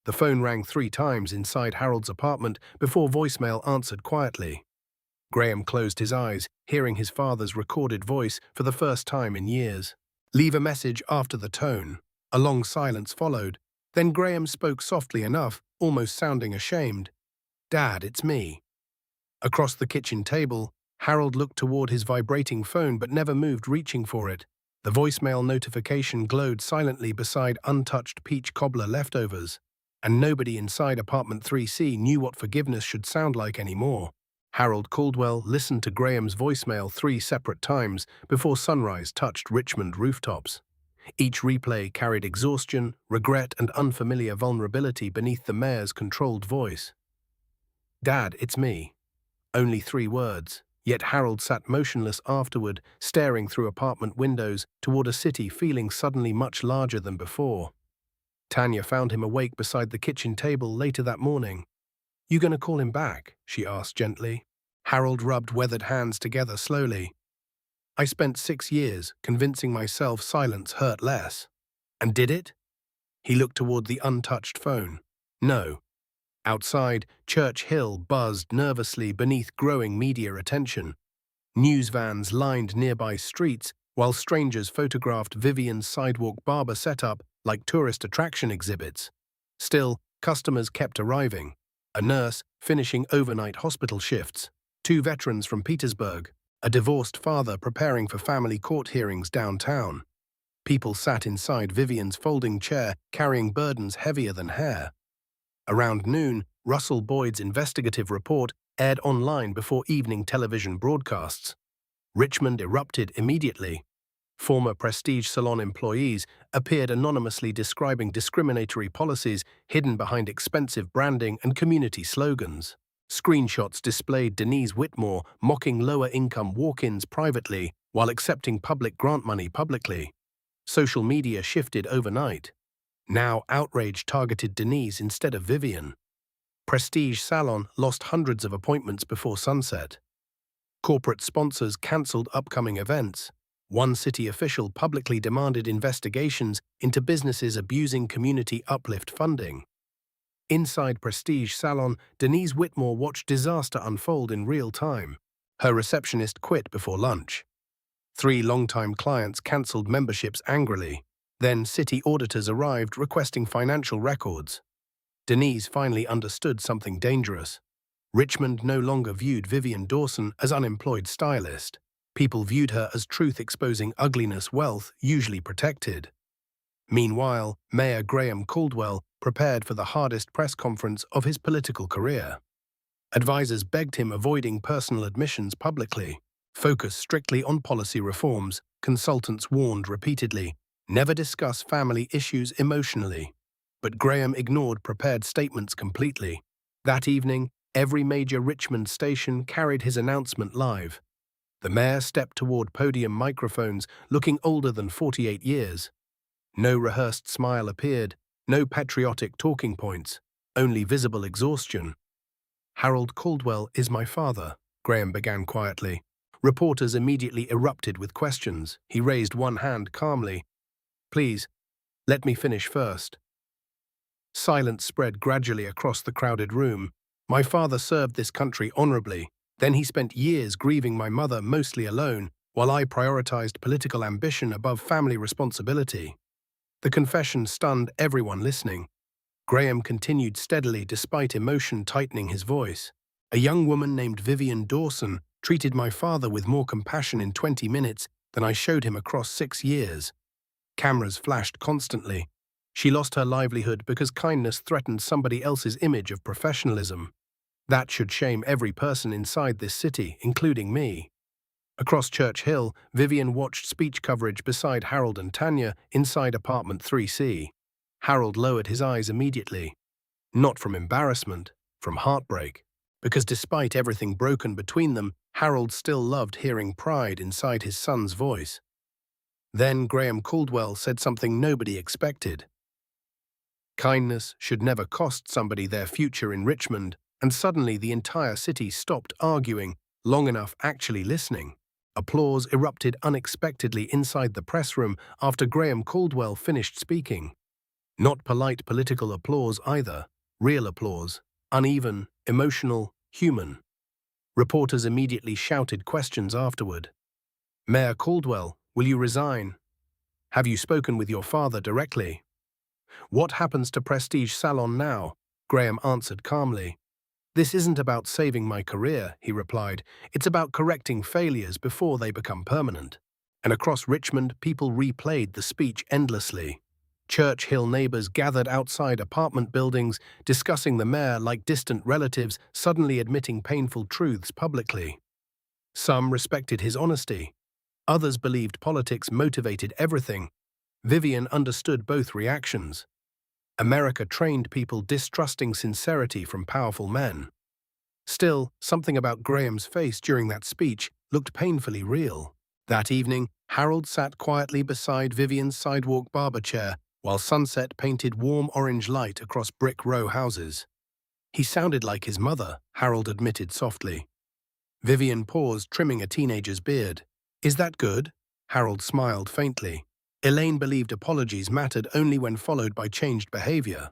The phone rang 3 times inside Harold's apartment before voicemail answered quietly. Graham closed his eyes, hearing his father's recorded voice for the first time in years. "Leave a message after the tone." A long silence followed. Then Graham spoke softly enough, almost sounding ashamed. "Dad, it's me." Across the kitchen table, Harold looked toward his vibrating phone but never moved, reaching for it. The voicemail notification glowed silently beside untouched peach cobbler leftovers, and nobody inside apartment 3C knew what forgiveness should sound like anymore. Harold Caldwell listened to Graham's voicemail 3 separate times before sunrise touched Richmond rooftops. Each replay carried exhaustion, regret, and unfamiliar vulnerability beneath the mayor's controlled voice. "Dad, it's me." Only 3 words. Yet Harold sat motionless afterward, staring through apartment windows toward a city feeling suddenly much larger than before. Tanya found him awake beside the kitchen table later that morning. "You gonna call him back?" she asked gently. Harold rubbed weathered hands together slowly. "I spent 6 years convincing myself silence hurt less." "And did it?" He looked toward the untouched phone. "No." Outside, Church Hill buzzed nervously beneath growing media attention. News vans lined nearby streets, while strangers photographed Vivian's sidewalk barber setup like tourist attraction exhibits. Still, customers kept arriving. A nurse finishing overnight hospital shifts, 2 veterans from Petersburg, a divorced father preparing for family court hearings downtown. People sat inside Vivian's folding chair, carrying burdens heavier than hair. Around noon, Russell Boyd's investigative report aired online before evening television broadcasts. Richmond erupted immediately. Former Prestige Salon employees appeared anonymously describing discriminatory policies hidden behind expensive branding and community slogans. Screenshots displayed Denise Whitmore mocking lower-income walk-ins privately while accepting public grant money publicly. Social media shifted overnight. Now outrage targeted Denise instead of Vivian. Prestige Salon lost hundreds of appointments before sunset. Corporate sponsors cancelled upcoming events. One city official publicly demanded investigations into businesses abusing community uplift funding. Inside Prestige Salon, Denise Whitmore watched disaster unfold in real time. Her receptionist quit before lunch. 3 longtime clients cancelled memberships angrily. Then city auditors arrived requesting financial records. Denise finally understood something dangerous. Richmond no longer viewed Vivian Dawson as unemployed stylist. People viewed her as truth-exposing ugliness wealth usually protected. Meanwhile, Mayor Graham Caldwell prepared for the hardest press conference of his political career. Advisors begged him avoiding personal admissions publicly. Focus strictly on policy reforms, consultants warned repeatedly. Never discuss family issues emotionally. But Graham ignored prepared statements completely. That evening, every major Richmond station carried his announcement live. The mayor stepped toward podium microphones, looking older than 48 years. No rehearsed smile appeared, no patriotic talking points, only visible exhaustion. "Harold Caldwell is my father," Graham began quietly. Reporters immediately erupted with questions. He raised one hand calmly. "Please, let me finish first." Silence spread gradually across the crowded room. "My father served this country honorably. Then he spent years grieving my mother mostly alone, while I prioritized political ambition above family responsibility." The confession stunned everyone listening. Graham continued steadily despite emotion tightening his voice. "A young woman named Vivian Dawson treated my father with more compassion in 20 minutes than I showed him across 6 years. Cameras flashed constantly. She lost her livelihood because kindness threatened somebody else's image of professionalism. That should shame every person inside this city, including me." Across Church Hill, Vivian watched speech coverage beside Harold and Tanya inside apartment 3C. Harold lowered his eyes immediately. Not from embarrassment, from heartbreak. Because despite everything broken between them, Harold still loved hearing pride inside his son's voice. Then Graham Caldwell said something nobody expected. Kindness should never cost somebody their future in Richmond, and suddenly the entire city stopped arguing, long enough actually listening. Applause erupted unexpectedly inside the press room after Graham Caldwell finished speaking. Not polite political applause either, real applause, uneven, emotional, human. Reporters immediately shouted questions afterward. "Mayor Caldwell, will you resign? Have you spoken with your father directly? What happens to Prestige Salon now?" Graham answered calmly. "This isn't about saving my career," he replied. "It's about correcting failures before they become permanent." And across Richmond, people replayed the speech endlessly. Church Hill neighbors gathered outside apartment buildings, discussing the mayor like distant relatives, suddenly admitting painful truths publicly. Some respected his honesty. Others believed politics motivated everything. Vivian understood both reactions. America trained people distrusting sincerity from powerful men. Still, something about Graham's face during that speech looked painfully real. That evening, Harold sat quietly beside Vivian's sidewalk barber chair while sunset painted warm orange light across brick row houses. "He sounded like his mother," Harold admitted softly. Vivian paused, trimming a teenager's beard. "Is that good?" Harold smiled faintly. Elaine believed apologies mattered only when followed by changed behavior.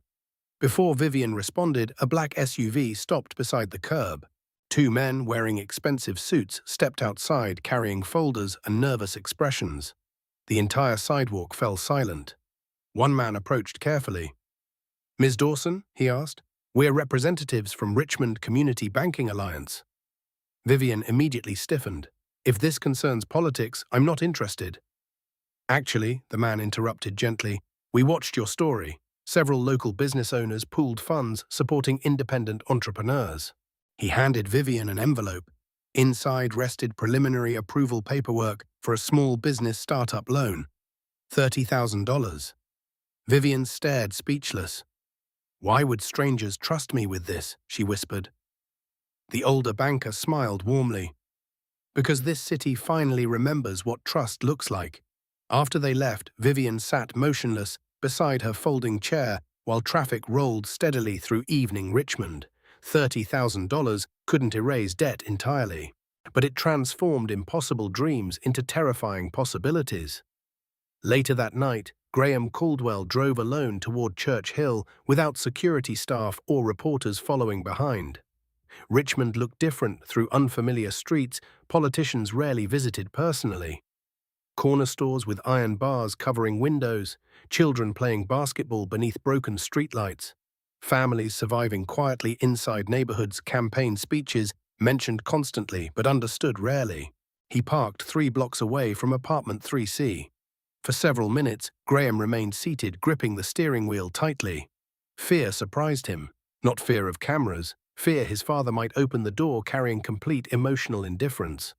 Before Vivian responded, a black SUV stopped beside the curb. Two men wearing expensive suits stepped outside carrying folders and nervous expressions. The entire sidewalk fell silent. One man approached carefully. "Ms. Dawson?" he asked. "We're representatives from Richmond Community Banking Alliance." Vivian immediately stiffened. "If this concerns politics, I'm not interested." "Actually," the man interrupted gently, "we watched your story. Several local business owners pooled funds supporting independent entrepreneurs." He handed Vivian an envelope. Inside rested preliminary approval paperwork for a small business startup loan. $30,000. Vivian stared speechless. "Why would strangers trust me with this?" she whispered. The older banker smiled warmly. "Because this city finally remembers what trust looks like." After they left, Vivian sat motionless beside her folding chair while traffic rolled steadily through evening Richmond. $30,000 couldn't erase debt entirely, but it transformed impossible dreams into terrifying possibilities. Later that night, Graham Caldwell drove alone toward Church Hill without security staff or reporters following behind. Richmond looked different through unfamiliar streets politicians rarely visited personally. Corner stores with iron bars covering windows, children playing basketball beneath broken streetlights, families surviving quietly inside neighborhoods, campaign speeches mentioned constantly but understood rarely. He parked 3 blocks away from apartment 3C. For several minutes, Graham remained seated, gripping the steering wheel tightly. Fear surprised him. Not fear of cameras, fear his father might open the door carrying complete emotional indifference.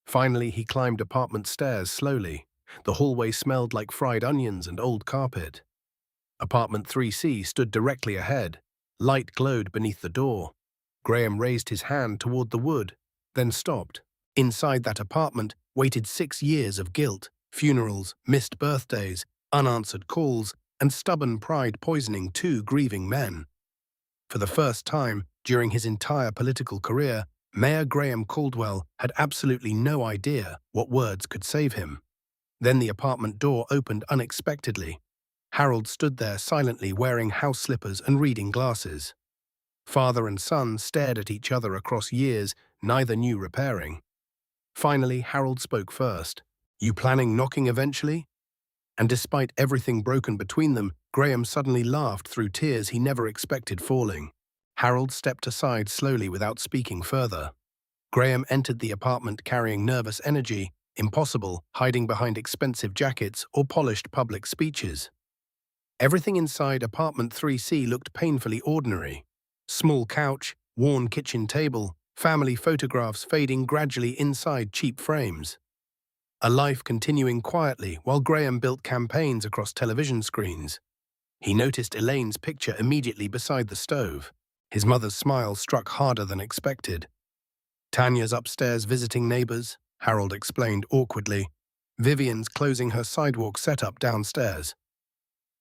Finally, he climbed apartment stairs slowly. The hallway smelled like fried onions and old carpet. Apartment 3C stood directly ahead. Light glowed beneath the door. Graham raised his hand toward the wood, then stopped. Inside that apartment waited 6 years of guilt, funerals, missed birthdays, unanswered calls, and stubborn pride poisoning 2 grieving men. For the first time during his entire political career, Mayor Graham Caldwell had absolutely no idea what words could save him. Then the apartment door opened unexpectedly. Harold stood there silently wearing house slippers and reading glasses. Father and son stared at each other across years neither knew repairing. Finally, Harold spoke first. "You planning knocking eventually?" And despite everything broken between them, Graham suddenly laughed through tears he never expected falling. Harold stepped aside slowly without speaking further. Graham entered the apartment carrying nervous energy, impossible, hiding behind expensive jackets or polished public speeches. Everything inside apartment 3C looked painfully ordinary. Small couch, worn kitchen table, family photographs fading gradually inside cheap frames. A life continuing quietly while Graham built campaigns across television screens. He noticed Elaine's picture immediately beside the stove. His mother's smile struck harder than expected. "Tanya's upstairs visiting neighbors," Harold explained awkwardly. "Vivian's closing her sidewalk setup downstairs."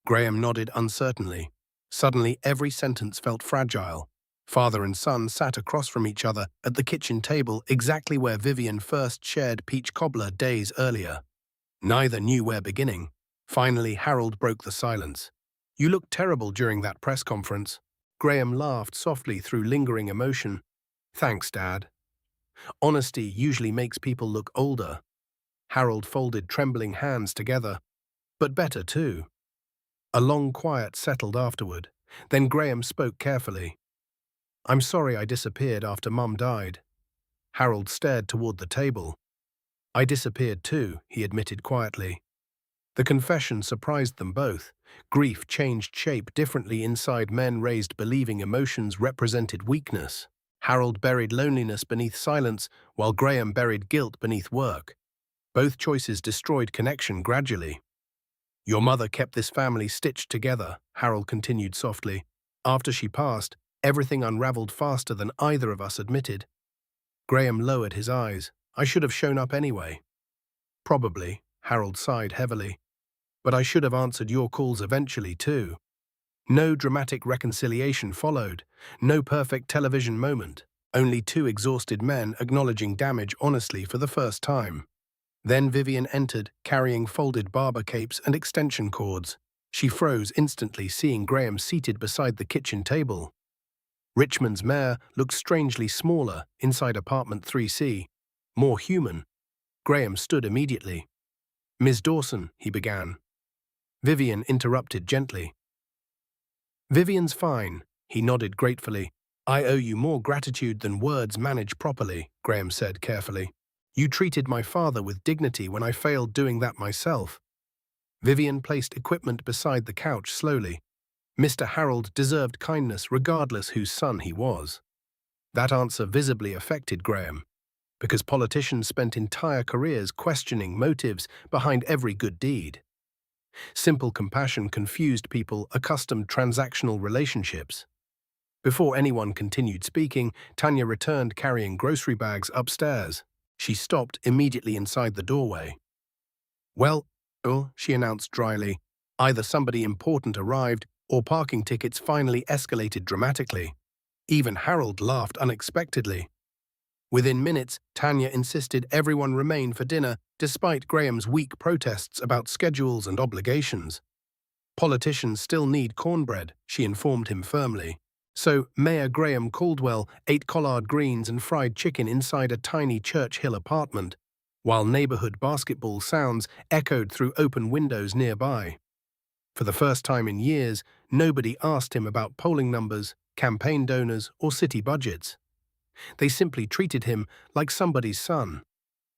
Graham nodded uncertainly. Suddenly, every sentence felt fragile. Father and son sat across from each other at the kitchen table exactly where Vivian first shared peach cobbler days earlier. Neither knew where beginning. Finally, Harold broke the silence. "You looked terrible during that press conference." Graham laughed softly through lingering emotion. "Thanks, Dad. Honesty usually makes people look older." Harold folded trembling hands together. "But better, too." A long quiet settled afterward. Then Graham spoke carefully. "I'm sorry I disappeared after Mum died." Harold stared toward the table. "I disappeared too," he admitted quietly. The confession surprised them both. Grief changed shape differently inside men raised believing emotions represented weakness. Harold buried loneliness beneath silence, while Graham buried guilt beneath work. Both choices destroyed connection gradually. "Your mother kept this family stitched together," Harold continued softly. "After she passed, everything unraveled faster than either of us admitted." Graham lowered his eyes. "I should have shown up anyway." "Probably," Harold sighed heavily. "But I should have answered your calls eventually, too." No dramatic reconciliation followed, no perfect television moment, only 2 exhausted men acknowledging damage honestly for the first time. Then Vivian entered, carrying folded barber capes and extension cords. She froze instantly seeing Graham seated beside the kitchen table. Richmond's mayor looked strangely smaller inside apartment 3C, more human. Graham stood immediately. "Ms. Dawson," he began. Vivian interrupted gently. "Vivian's fine," he nodded gratefully. "I owe you more gratitude than words manage properly," Graham said carefully. "You treated my father with dignity when I failed doing that myself." Vivian placed equipment beside the couch slowly. Mr. Harold deserved kindness regardless whose son he was. That answer visibly affected Graham, because politicians spent entire careers questioning motives behind every good deed. Simple compassion confused people accustomed to transactional relationships. Before anyone continued speaking, Tanya returned carrying grocery bags upstairs. She stopped immediately inside the doorway. "Well," she announced dryly, "either somebody important arrived or parking tickets finally escalated dramatically." Even Harold laughed unexpectedly. Within minutes, Tanya insisted everyone remain for dinner despite Graham's weak protests about schedules and obligations. "Politicians still need cornbread," she informed him firmly. So Mayor Graham Caldwell ate collard greens and fried chicken inside a tiny Church Hill apartment, while neighborhood basketball sounds echoed through open windows nearby. For the first time in years, nobody asked him about polling numbers, campaign donors, or city budgets. They simply treated him like somebody's son.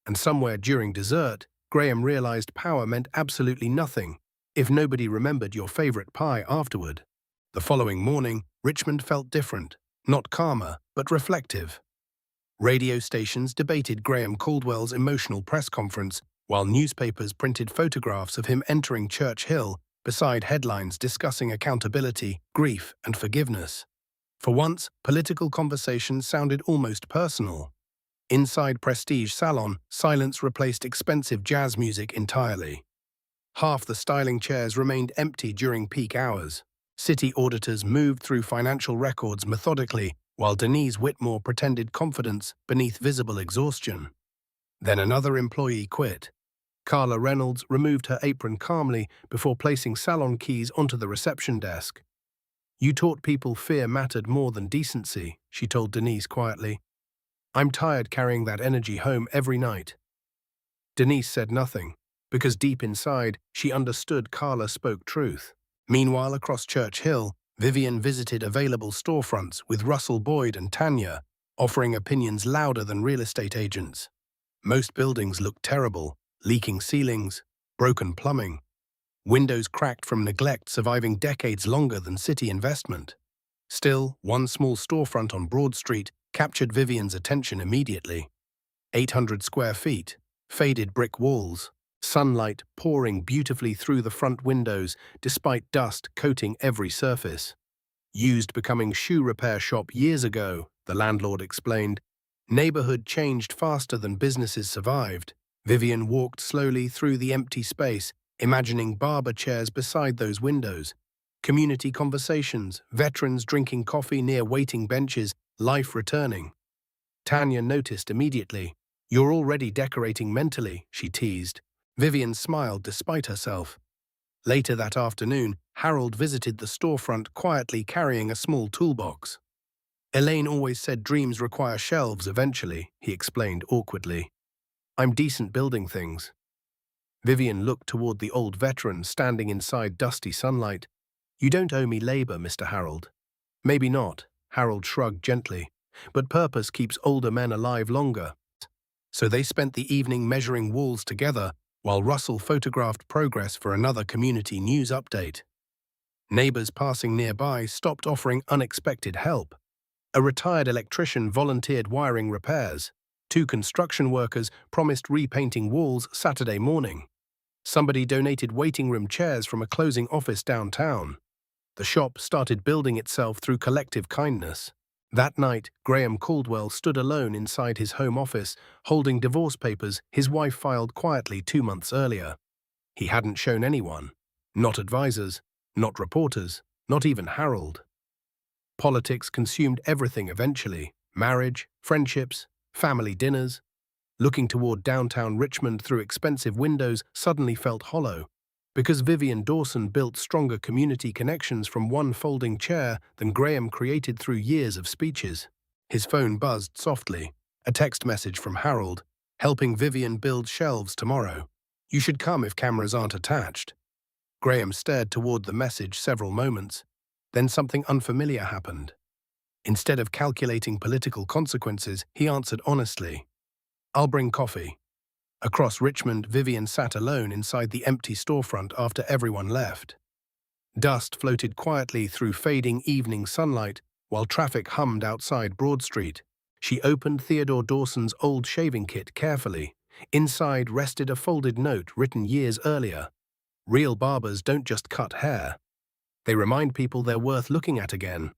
And somewhere during dessert, Graham realized power meant absolutely nothing if nobody remembered your favorite pie afterward. The following morning, Richmond felt different, not calmer, but reflective. Radio stations debated Graham Caldwell's emotional press conference, while newspapers printed photographs of him entering Church Hill, beside headlines discussing accountability, grief, and forgiveness. For once, political conversations sounded almost personal. Inside prestige Salon, silence replaced expensive jazz music entirely. Half the styling chairs remained empty during peak hours. City auditors moved through financial records methodically, while Denise Whitmore pretended confidence beneath visible exhaustion. Then another employee quit. Carla Reynolds removed her apron calmly before placing salon keys onto the reception desk. "You taught people fear mattered more than decency," she told Denise quietly. "I'm tired carrying that energy home every night." Denise said nothing, because deep inside, she understood Carla spoke truth. Meanwhile, across Church Hill, Vivian visited available storefronts with Russell Boyd and Tanya, offering opinions louder than real estate agents. Most buildings looked terrible: leaking ceilings, broken plumbing, windows cracked from neglect surviving decades longer than city investment. Still, one small storefront on Broad Street captured Vivian's attention immediately. 800 square feet, faded brick walls, sunlight pouring beautifully through the front windows despite dust coating every surface. "Used becoming shoe repair shop years ago," the landlord explained. Neighborhood changed faster than businesses survived. Vivian walked slowly through the empty space, imagining barber chairs beside those windows. Community conversations, veterans drinking coffee near waiting benches, life returning. Tanya noticed immediately. "You're already decorating mentally," she teased. Vivian smiled despite herself. Later that afternoon, Harold visited the storefront quietly carrying a small toolbox. "Elaine always said dreams require shelves eventually," he explained awkwardly. "I'm decent building things." Vivian looked toward the old veteran standing inside dusty sunlight. "You don't owe me labor, Mr. Harold." "Maybe not," Harold shrugged gently, "but purpose keeps older men alive longer." So they spent the evening measuring walls together, while Russell photographed progress for another community news update. Neighbors passing nearby stopped offering unexpected help. A retired electrician volunteered wiring repairs. 2 construction workers promised repainting walls Saturday morning. Somebody donated waiting room chairs from a closing office downtown. The shop started building itself through collective kindness. That night, Graham Caldwell stood alone inside his home office, holding divorce papers his wife filed quietly 2 months earlier. He hadn't shown anyone. Not advisors, not reporters, not even Harold. Politics consumed everything eventually: marriage, friendships, family dinners. Looking toward downtown Richmond through expensive windows suddenly felt hollow, because Vivian Dawson built stronger community connections from one folding chair than Graham created through years of speeches. His phone buzzed softly, a text message from Harold, "Helping Vivian build shelves tomorrow. You should come if cameras aren't attached." Graham stared toward the message several moments. Then something unfamiliar happened. Instead of calculating political consequences, he answered honestly, "I'll bring coffee." Across Richmond, Vivian sat alone inside the empty storefront after everyone left. Dust floated quietly through fading evening sunlight while traffic hummed outside Broad Street. She opened Theodore Dawson's old shaving kit carefully. Inside rested a folded note written years earlier. "Real barbers don't just cut hair. They remind people they're worth looking at again."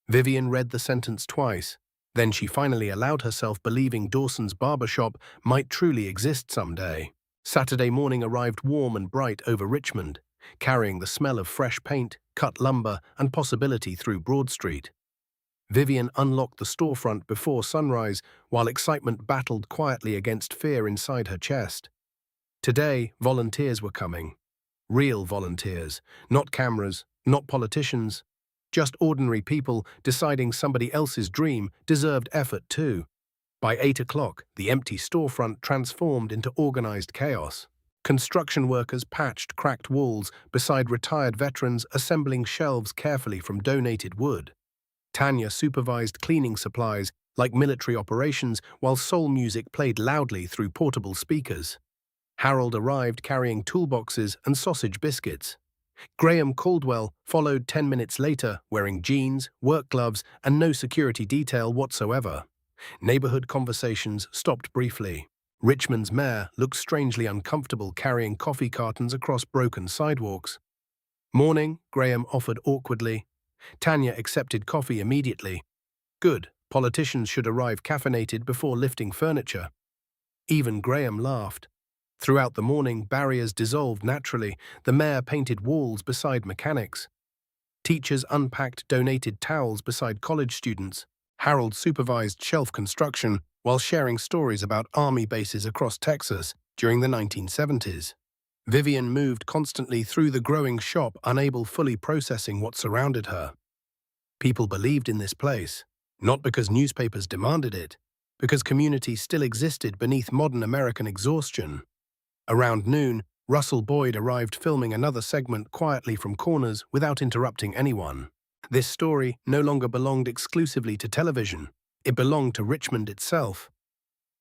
Vivian read the sentence twice. Then she finally allowed herself believing Dawson's barbershop might truly exist someday. Saturday morning arrived warm and bright over Richmond, carrying the smell of fresh paint, cut lumber, and possibility through Broad Street. Vivian unlocked the storefront before sunrise, while excitement battled quietly against fear inside her chest. Today, volunteers were coming. Real volunteers, not cameras, not politicians. Just ordinary people deciding somebody else's dream deserved effort too. By 8 o'clock, the empty storefront transformed into organized chaos. Construction workers patched cracked walls beside retired veterans assembling shelves carefully from donated wood. Tanya supervised cleaning supplies like military operations while soul music played loudly through portable speakers. Harold arrived carrying toolboxes and sausage biscuits. Graham Caldwell followed 10 minutes later, wearing jeans, work gloves, and no security detail whatsoever. Neighborhood conversations stopped briefly. Richmond's mayor looked strangely uncomfortable carrying coffee cartons across broken sidewalks. "Morning," Graham offered awkwardly. Tanya accepted coffee immediately. "Good. Politicians should arrive caffeinated before lifting furniture." Even Graham laughed. Throughout the morning, barriers dissolved naturally. The mayor painted walls beside mechanics. Teachers unpacked donated towels beside college students. Harold supervised shelf construction while sharing stories about army bases across Texas during the 1970s. Vivian moved constantly through the growing shop, unable fully processing what surrounded her. People believed in this place, not because newspapers demanded it, because community still existed beneath modern American exhaustion. Around noon, Russell Boyd arrived filming another segment quietly from corners without interrupting anyone. This story no longer belonged exclusively to television. It belonged to Richmond itself.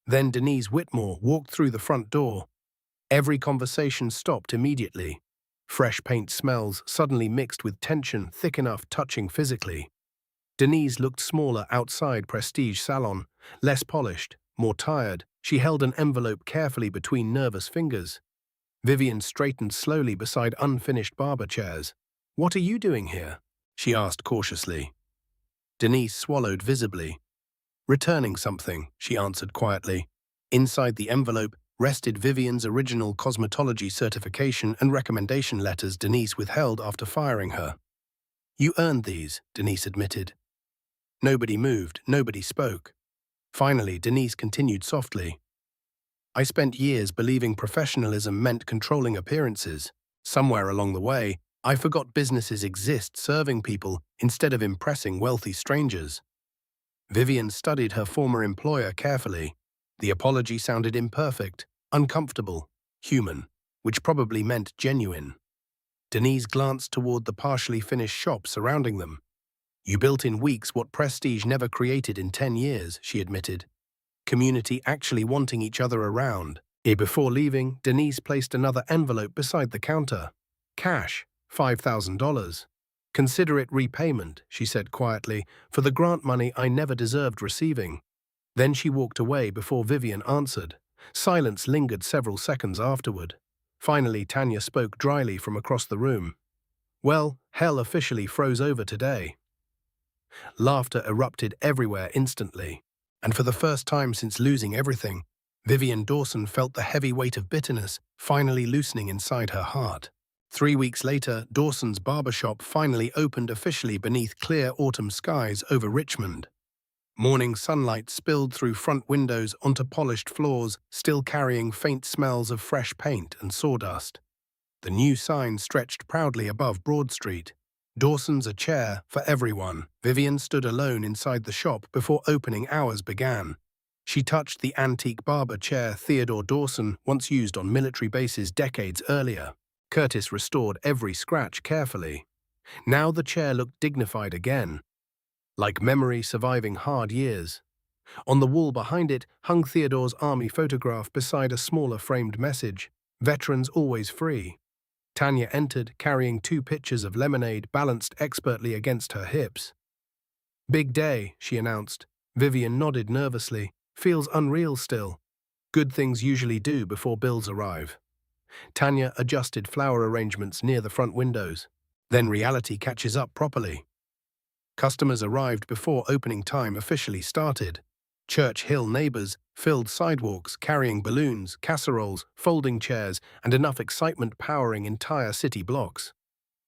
Then Denise Whitmore walked through the front door. Every conversation stopped immediately. Fresh paint smells suddenly mixed with tension thick enough touching physically. Denise looked smaller outside Prestige Salon, less polished, more tired. She held an envelope carefully between nervous fingers. Vivian straightened slowly beside unfinished barber chairs. "What are you doing here?" she asked cautiously. Denise swallowed visibly. "Returning something," she answered quietly. Inside the envelope rested Vivian's original cosmetology certification and recommendation letters Denise withheld after firing her. "You earned these," Denise admitted. Nobody moved, nobody spoke. Finally, Denise continued softly. "I spent years believing professionalism meant controlling appearances. Somewhere along the way, I forgot businesses exist serving people instead of impressing wealthy strangers." Vivian studied her former employer carefully. The apology sounded imperfect, uncomfortable, human, which probably meant genuine. Denise glanced toward the partially finished shop surrounding them. "You built in weeks what Prestige never created in 10 years, she admitted. Community actually wanting each other around. Before leaving, Denise placed another envelope beside the counter. "Cash, $5,000. Consider it repayment," she said quietly, "for the grant money I never deserved receiving." Then she walked away before Vivian answered. Silence lingered several seconds afterward. Finally, Tanya spoke dryly from across the room. "Well, hell officially froze over today." Laughter erupted everywhere instantly, and for the first time since losing everything, Vivian Dawson felt the heavy weight of bitterness finally loosening inside her heart. 3 weeks later, Dawson's barbershop finally opened officially beneath clear autumn skies over Richmond. Morning sunlight spilled through front windows onto polished floors, still carrying faint smells of fresh paint and sawdust. The new sign stretched proudly above Broad Street. "Dawson's a chair for everyone." Vivian stood alone inside the shop before opening hours began. She touched the antique barber chair Theodore Dawson once used on military bases decades earlier. Curtis restored every scratch carefully. Now the chair looked dignified again, like memory surviving hard years. On the wall behind it hung Theodore's army photograph beside a smaller framed message, "Veterans always free." Tanya entered, carrying 2 pitchers of lemonade balanced expertly against her hips. "Big day," she announced. Vivian nodded nervously. "Feels unreal still." Good things usually do before bills arrive. Tanya adjusted flower arrangements near the front windows. Then reality catches up properly. Customers arrived before opening time officially started. Church Hill neighbors filled sidewalks carrying balloons, casseroles, folding chairs, and enough excitement powering entire city blocks.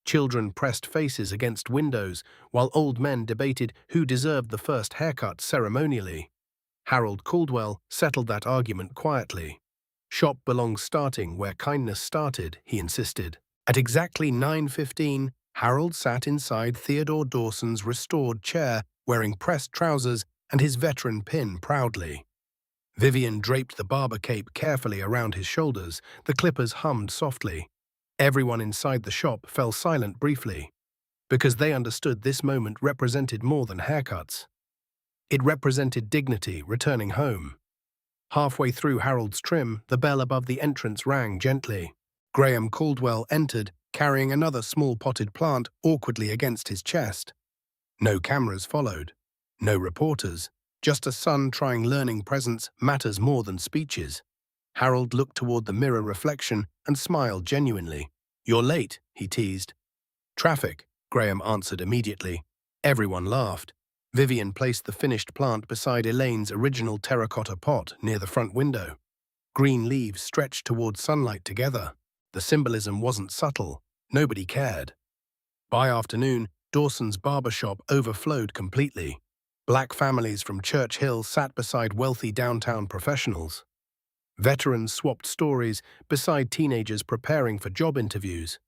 Children pressed faces against windows, while old men debated who deserved the first haircut ceremonially. Harold Caldwell settled that argument quietly. "Shop belongs starting where kindness started," he insisted. At exactly 9:15, Harold sat inside Theodore Dawson's restored chair, wearing pressed trousers and his veteran pin proudly. Vivian draped the barber cape carefully around his shoulders. The clippers hummed softly. Everyone inside the shop fell silent briefly, because they understood this moment represented more than haircuts. It represented dignity returning home. Halfway through Harold's trim, the bell above the entrance rang gently. Graham Caldwell entered, carrying another small potted plant awkwardly against his chest. No cameras followed. No reporters. Just a son trying learning presence matters more than speeches. Harold looked toward the mirror reflection and smiled genuinely. "You're late," he teased. "Traffic," Graham answered immediately. Everyone laughed. Vivian placed the finished plant beside Elaine's original terracotta pot near the front window. Green leaves stretched toward sunlight together. The symbolism wasn't subtle. Nobody cared. By afternoon, Dawson's barbershop overflowed completely. Black families from Church Hill sat beside wealthy downtown professionals. Veterans swapped stories beside teenagers preparing for job interviews.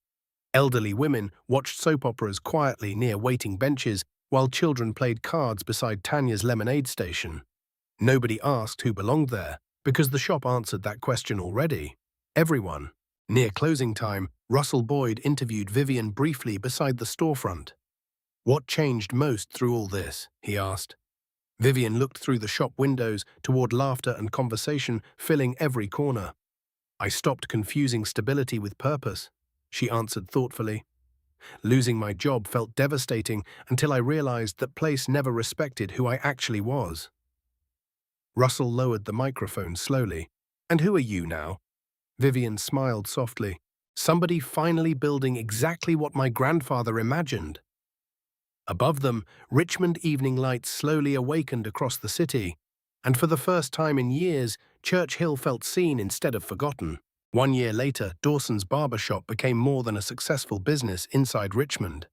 Elderly women watched soap operas quietly near waiting benches while children played cards beside Tanya's lemonade station. Nobody asked who belonged there, because the shop answered that question already. Everyone. Near closing time, Russell Boyd interviewed Vivian briefly beside the storefront. "What changed most through all this?" he asked. Vivian looked through the shop windows toward laughter and conversation filling every corner. "I stopped confusing stability with purpose," she answered thoughtfully. "Losing my job felt devastating until I realized that place never respected who I actually was." Russell lowered the microphone slowly. "And who are you now?" Vivian smiled softly. "Somebody finally building exactly what my grandfather imagined." Above them, Richmond evening lights slowly awakened across the city, and for the first time in years, Church Hill felt seen instead of forgotten. 1 year later, Dawson's barbershop became more than a successful business inside Richmond.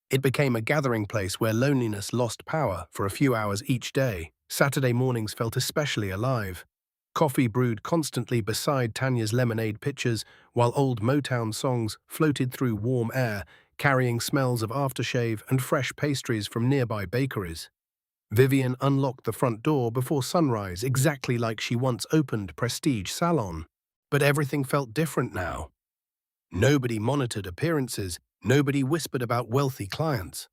It became a gathering place where loneliness lost power for a few hours each day. Saturday mornings felt especially alive. Coffee brewed constantly beside Tanya's lemonade pitchers, while old Motown songs floated through warm air, carrying smells of aftershave and fresh pastries from nearby bakeries. Vivian unlocked the front door before sunrise, exactly like she once opened Prestige Salon. But everything felt different now. Nobody monitored appearances, nobody whispered about wealthy clients.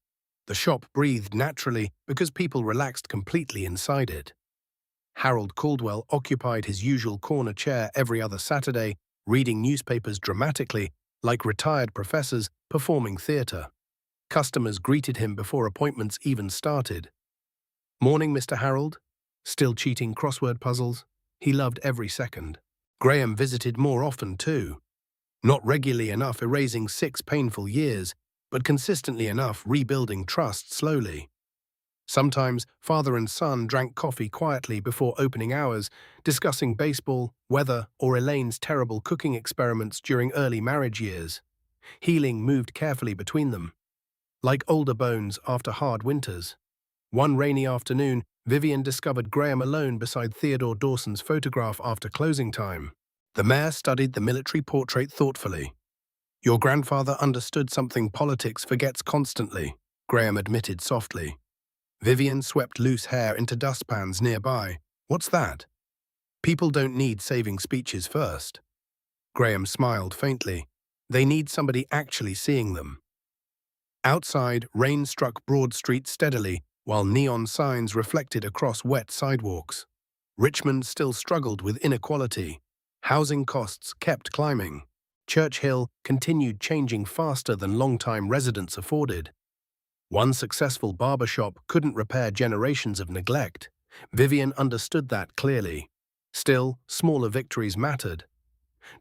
The shop breathed naturally because people relaxed completely inside it. Harold Caldwell occupied his usual corner chair every other Saturday, reading newspapers dramatically, like retired professors performing theater. Customers greeted him before appointments even started. "Morning, Mr. Harold." Still cheating crossword puzzles? He loved every second. Graham visited more often too. Not regularly enough erasing 6 painful years, but consistently enough rebuilding trust slowly. Sometimes father and son drank coffee quietly before opening hours, discussing baseball, weather, or Elaine's terrible cooking experiments during early marriage years. Healing moved carefully between them, like older bones after hard winters. One rainy afternoon, Vivian discovered Graham alone beside Theodore Dawson's photograph after closing time. The mayor studied the military portrait thoughtfully. "Your grandfather understood something politics forgets constantly," Graham admitted softly. Vivian swept loose hair into dustpans nearby. "What's that?" "People don't need saving speeches first." Graham smiled faintly. "They need somebody actually seeing them." Outside, rain struck Broad Street steadily, while neon signs reflected across wet sidewalks. Richmond still struggled with inequality. Housing costs kept climbing. Church Hill continued changing faster than long-time residents afforded. One successful barbershop couldn't repair generations of neglect. Vivian understood that clearly. Still, smaller victories mattered.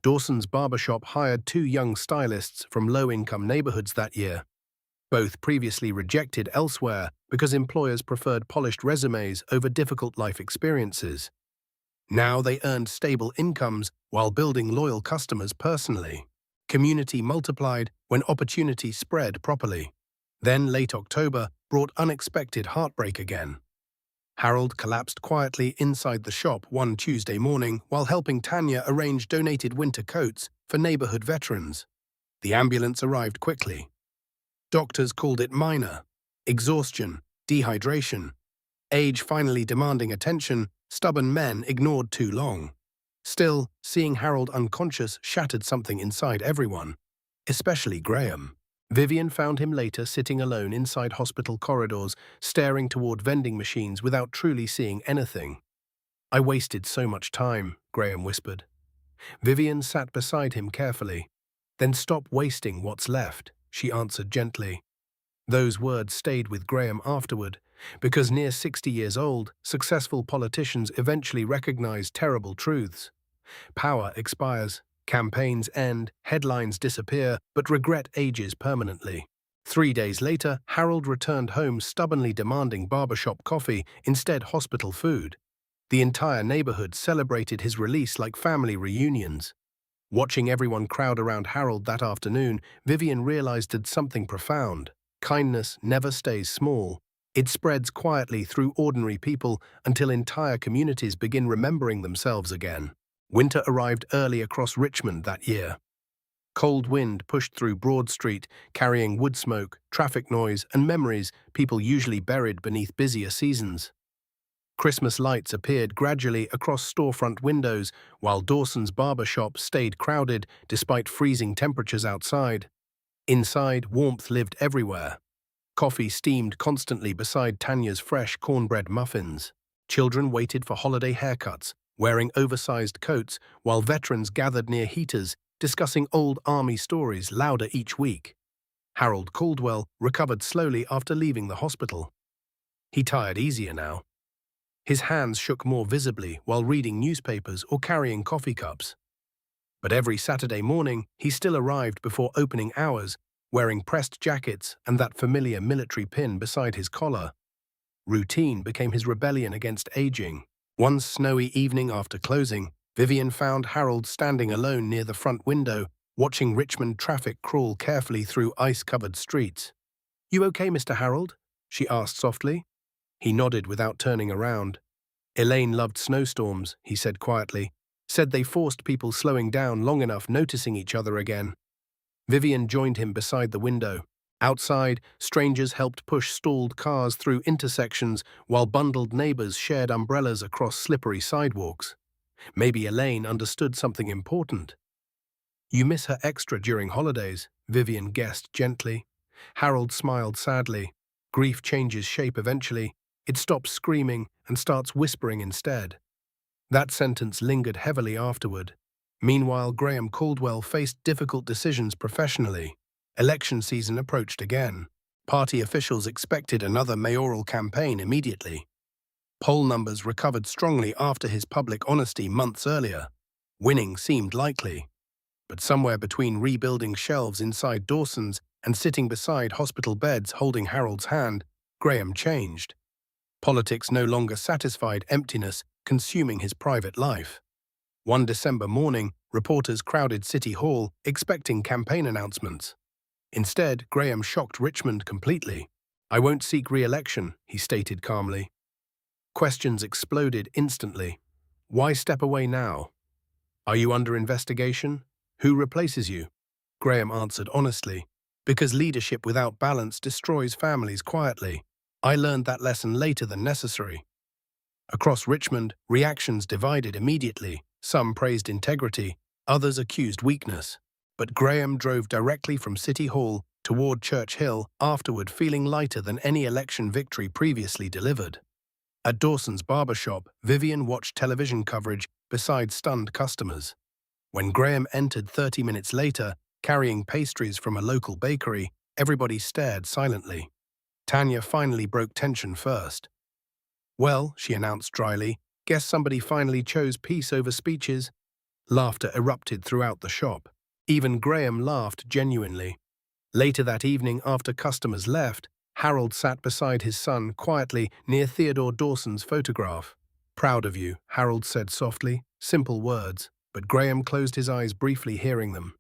Dawson's barbershop hired 2 young stylists from low-income neighborhoods that year. Both previously rejected elsewhere because employers preferred polished resumes over difficult life experiences. Now they earned stable incomes while building loyal customers personally. Community multiplied when opportunity spread properly. Then late October brought unexpected heartbreak again. Harold collapsed quietly inside the shop one Tuesday morning while helping Tanya arrange donated winter coats for neighborhood veterans. The ambulance arrived quickly. Doctors called it minor. Exhaustion, dehydration. Age finally demanding attention, stubborn men ignored too long. Still, seeing Harold unconscious shattered something inside everyone, especially Graham. Vivian found him later sitting alone inside hospital corridors, staring toward vending machines without truly seeing anything. "I wasted so much time," Graham whispered. Vivian sat beside him carefully. "Then stop wasting what's left," she answered gently. Those words stayed with Graham afterward, because near 60 years old, successful politicians eventually recognize terrible truths. Power expires, campaigns end, headlines disappear, but regret ages permanently. 3 days later, Harold returned home stubbornly demanding barbershop coffee instead hospital food. The entire neighborhood celebrated his release like family reunions. Watching everyone crowd around Harold that afternoon, Vivian realized that something profound. Kindness never stays small. It spreads quietly through ordinary people until entire communities begin remembering themselves again. Winter arrived early across Richmond that year. Cold wind pushed through Broad Street, carrying wood smoke, traffic noise, and memories people usually buried beneath busier seasons. Christmas lights appeared gradually across storefront windows, while Dawson's barber shop stayed crowded despite freezing temperatures outside. Inside, warmth lived everywhere. Coffee steamed constantly beside Tanya's fresh cornbread muffins. Children waited for holiday haircuts, wearing oversized coats, while veterans gathered near heaters, discussing old army stories louder each week. Harold Caldwell recovered slowly after leaving the hospital. He tired easier now. His hands shook more visibly while reading newspapers or carrying coffee cups. But every Saturday morning, he still arrived before opening hours, wearing pressed jackets and that familiar military pin beside his collar. Routine became his rebellion against aging. One snowy evening after closing, Vivian found Harold standing alone near the front window, watching Richmond traffic crawl carefully through ice-covered streets. "You okay, Mr. Harold?" she asked softly. He nodded without turning around. "Elaine loved snowstorms," he said quietly. "Said they forced people slowing down long enough noticing each other again." Vivian joined him beside the window. Outside, strangers helped push stalled cars through intersections while bundled neighbors shared umbrellas across slippery sidewalks. Maybe Elaine understood something important. "You miss her extra during holidays," Vivian guessed gently. Harold smiled sadly. Grief changes shape eventually. It stops screaming and starts whispering instead. That sentence lingered heavily afterward. Meanwhile, Graham Caldwell faced difficult decisions professionally. Election season approached again. Party officials expected another mayoral campaign immediately. Poll numbers recovered strongly after his public honesty months earlier. Winning seemed likely. But somewhere between rebuilding shelves inside Dawson's and sitting beside hospital beds holding Harold's hand, Graham changed. Politics no longer satisfied emptiness consuming his private life. One December morning, reporters crowded City Hall, expecting campaign announcements. Instead, Graham shocked Richmond completely. "I won't seek re-election," he stated calmly. Questions exploded instantly. "Why step away now? Are you under investigation? Who replaces you?" Graham answered honestly. "Because leadership without balance destroys families quietly. I learned that lesson later than necessary." Across Richmond, reactions divided immediately. Some praised integrity, others accused weakness. But Graham drove directly from City Hall toward Church Hill, afterward feeling lighter than any election victory previously delivered. At Dawson's barbershop, Vivian watched television coverage beside stunned customers. When Graham entered 30 minutes later, carrying pastries from a local bakery, everybody stared silently. Tanya finally broke tension first. "Well," she announced dryly, "guess somebody finally chose peace over speeches." Laughter erupted throughout the shop. Even Graham laughed genuinely. Later that evening, after customers left, Harold sat beside his son quietly near Theodore Dawson's photograph. "Proud of you," Harold said softly, simple words, but Graham closed his eyes briefly hearing them.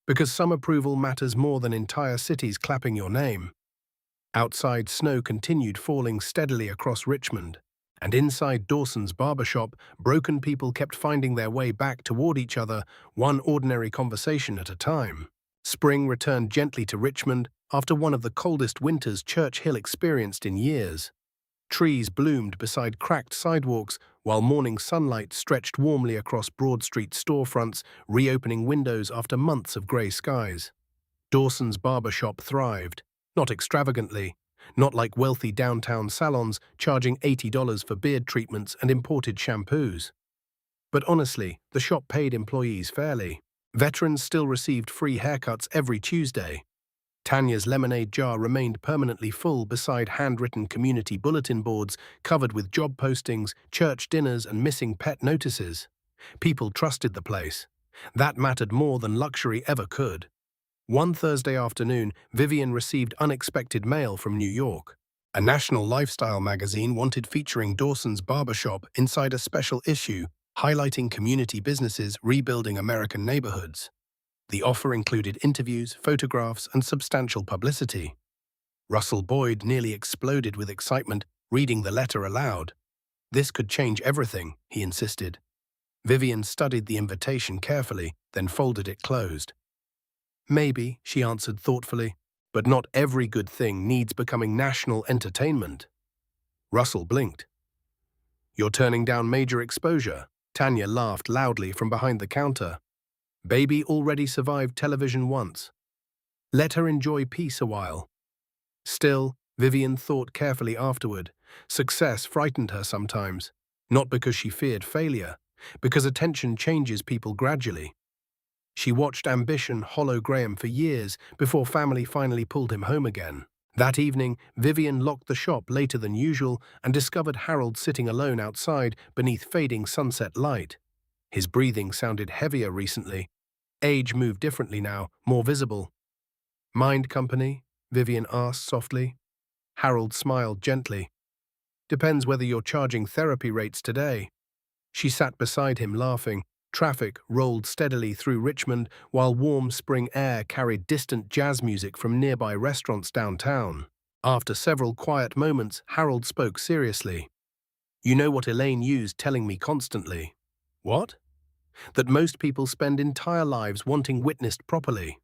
Because some approval matters more than entire cities clapping your name. Outside, snow continued falling steadily across Richmond, and inside Dawson's barbershop, broken people kept finding their way back toward each other, one ordinary conversation at a time. Spring returned gently to Richmond after one of the coldest winters Church Hill experienced in years. Trees bloomed beside cracked sidewalks, while morning sunlight stretched warmly across Broad Street storefronts, reopening windows after months of grey skies. Dawson's barbershop thrived, not extravagantly, not like wealthy downtown salons charging $80 for beard treatments and imported shampoos. But honestly, the shop paid employees fairly. Veterans still received free haircuts every Tuesday. Tanya's lemonade jar remained permanently full beside handwritten community bulletin boards covered with job postings, church dinners, and missing pet notices. People trusted the place. That mattered more than luxury ever could. One Thursday afternoon, Vivian received unexpected mail from New York. A national lifestyle magazine wanted featuring Dawson's barbershop inside a special issue, highlighting community businesses rebuilding American neighborhoods. The offer included interviews, photographs, and substantial publicity. Russell Boyd nearly exploded with excitement, reading the letter aloud. This could change everything, he insisted. Vivian studied the invitation carefully, then folded it closed. Maybe, she answered thoughtfully, but not every good thing needs becoming national entertainment. Russell blinked. You're turning down major exposure. Tanya laughed loudly from behind the counter. Baby already survived television once. Let her enjoy peace a while. Still, Vivian thought carefully afterward. Success frightened her sometimes, not because she feared failure, because attention changes people gradually. She watched ambition hollow Graham for years before family finally pulled him home again. That evening, Vivian locked the shop later than usual and discovered Harold sitting alone outside beneath fading sunset light. His breathing sounded heavier recently. Age moved differently now, more visible. Mind company? Vivian asked softly. Harold smiled gently. Depends whether you're charging therapy rates today. She sat beside him laughing. Traffic rolled steadily through Richmond while warm spring air carried distant jazz music from nearby restaurants downtown. After several quiet moments, Harold spoke seriously. You know what Elaine used telling me constantly? What? That most people spend entire lives wanting witnessed properly.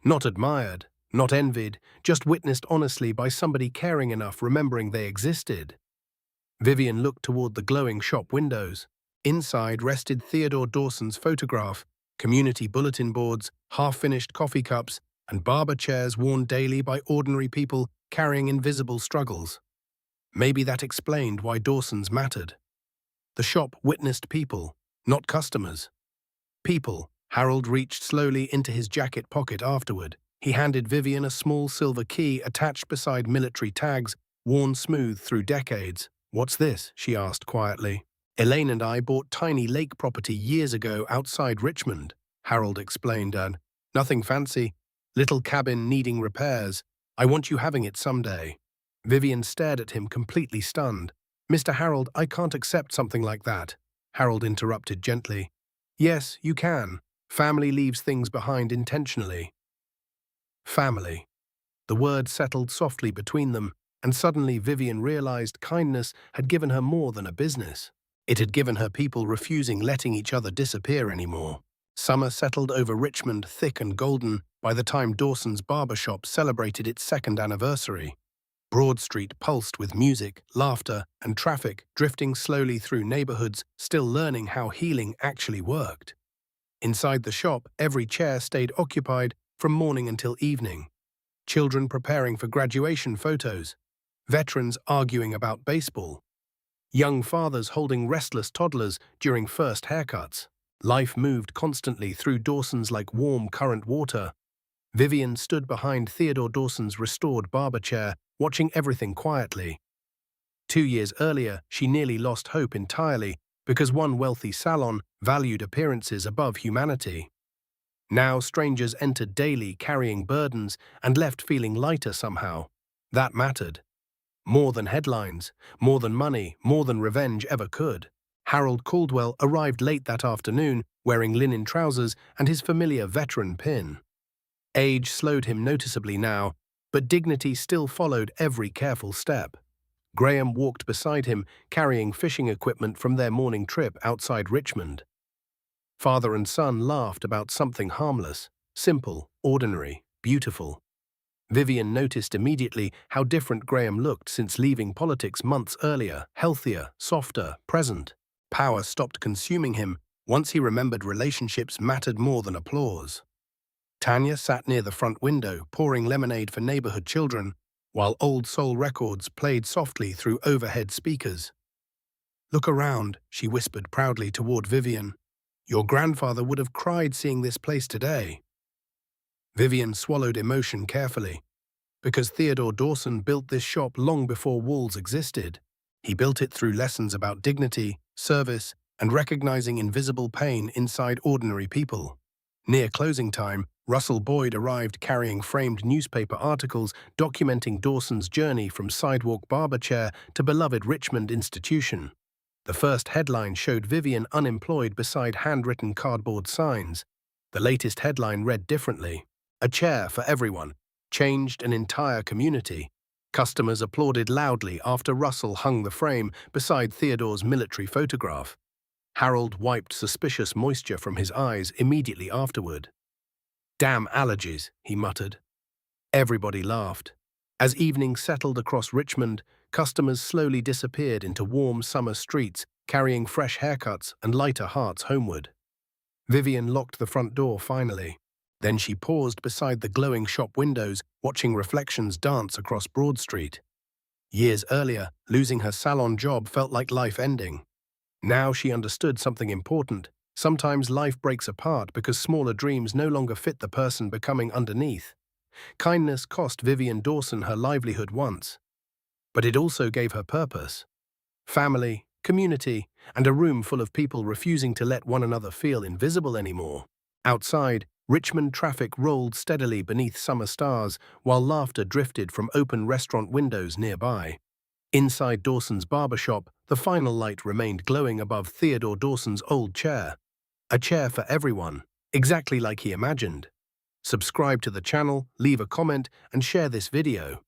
Not admired, not envied, just witnessed honestly by somebody caring enough remembering they existed. Vivian looked toward the glowing shop windows. Inside rested Theodore Dawson's photograph, community bulletin boards, half-finished coffee cups, and barber chairs worn daily by ordinary people carrying invisible struggles. Maybe that explained why Dawson's mattered. The shop witnessed people, not customers. People. Harold reached slowly into his jacket pocket afterward. He handed Vivian a small silver key attached beside military tags, worn smooth through decades. What's this? She asked quietly. Elaine and I bought tiny lake property years ago outside Richmond, Harold explained, and nothing fancy, little cabin needing repairs. I want you having it someday. Vivian stared at him completely stunned. Mr. Harold, I can't accept something like that. Harold interrupted gently. Yes, you can. Family leaves things behind intentionally. Family. The word settled softly between them, and suddenly Vivian realized kindness had given her more than a business. It had given her people refusing letting each other disappear anymore. Summer settled over Richmond thick and golden by the time Dawson's barbershop celebrated its second anniversary. Broad Street pulsed with music, laughter, and traffic drifting slowly through neighborhoods, still learning how healing actually worked. Inside the shop, every chair stayed occupied from morning until evening. Children preparing for graduation photos, veterans arguing about baseball, young fathers holding restless toddlers during first haircuts. Life moved constantly through Dawson's like warm current water. Vivian stood behind Theodore Dawson's restored barber chair, watching everything quietly. 2 years earlier, she nearly lost hope entirely because one wealthy salon valued appearances above humanity. Now strangers entered daily carrying burdens and left feeling lighter somehow. That mattered. More than headlines, more than money, more than revenge ever could. Harold Caldwell arrived late that afternoon, wearing linen trousers and his familiar veteran pin. Age slowed him noticeably now, but dignity still followed every careful step. Graham walked beside him, carrying fishing equipment from their morning trip outside Richmond. Father and son laughed about something harmless, simple, ordinary, beautiful. Vivian noticed immediately how different Graham looked since leaving politics months earlier, healthier, softer, present. Power stopped consuming him once he remembered relationships mattered more than applause. Tanya sat near the front window, pouring lemonade for neighborhood children, while old soul records played softly through overhead speakers. Look around, she whispered proudly toward Vivian. Your grandfather would have cried seeing this place today. Vivian swallowed emotion carefully, because Theodore Dawson built this shop long before walls existed. He built it through lessons about dignity, service, and recognizing invisible pain inside ordinary people. Near closing time, Russell Boyd arrived carrying framed newspaper articles documenting Dawson's journey from sidewalk barber chair to beloved Richmond institution. The first headline showed Vivian unemployed beside handwritten cardboard signs. The latest headline read differently: "A chair for everyone. Changed an entire community." Customers applauded loudly after Russell hung the frame beside Theodore's military photograph. Harold wiped suspicious moisture from his eyes immediately afterward. "Damn allergies," he muttered. Everybody laughed. As evening settled across Richmond, customers slowly disappeared into warm summer streets, carrying fresh haircuts and lighter hearts homeward. Vivian locked the front door finally. Then she paused beside the glowing shop windows, watching reflections dance across Broad Street. Years earlier, losing her salon job felt like life ending. Now she understood something important. Sometimes life breaks apart because smaller dreams no longer fit the person becoming underneath. Kindness cost Vivian Dawson her livelihood once, but it also gave her purpose. Family, community, and a room full of people refusing to let one another feel invisible anymore. Outside, Richmond traffic rolled steadily beneath summer stars, while laughter drifted from open restaurant windows nearby. Inside Dawson's barbershop, the final light remained glowing above Theodore Dawson's old chair. A chair for everyone, exactly like he imagined. Subscribe to the channel, leave a comment, and share this video.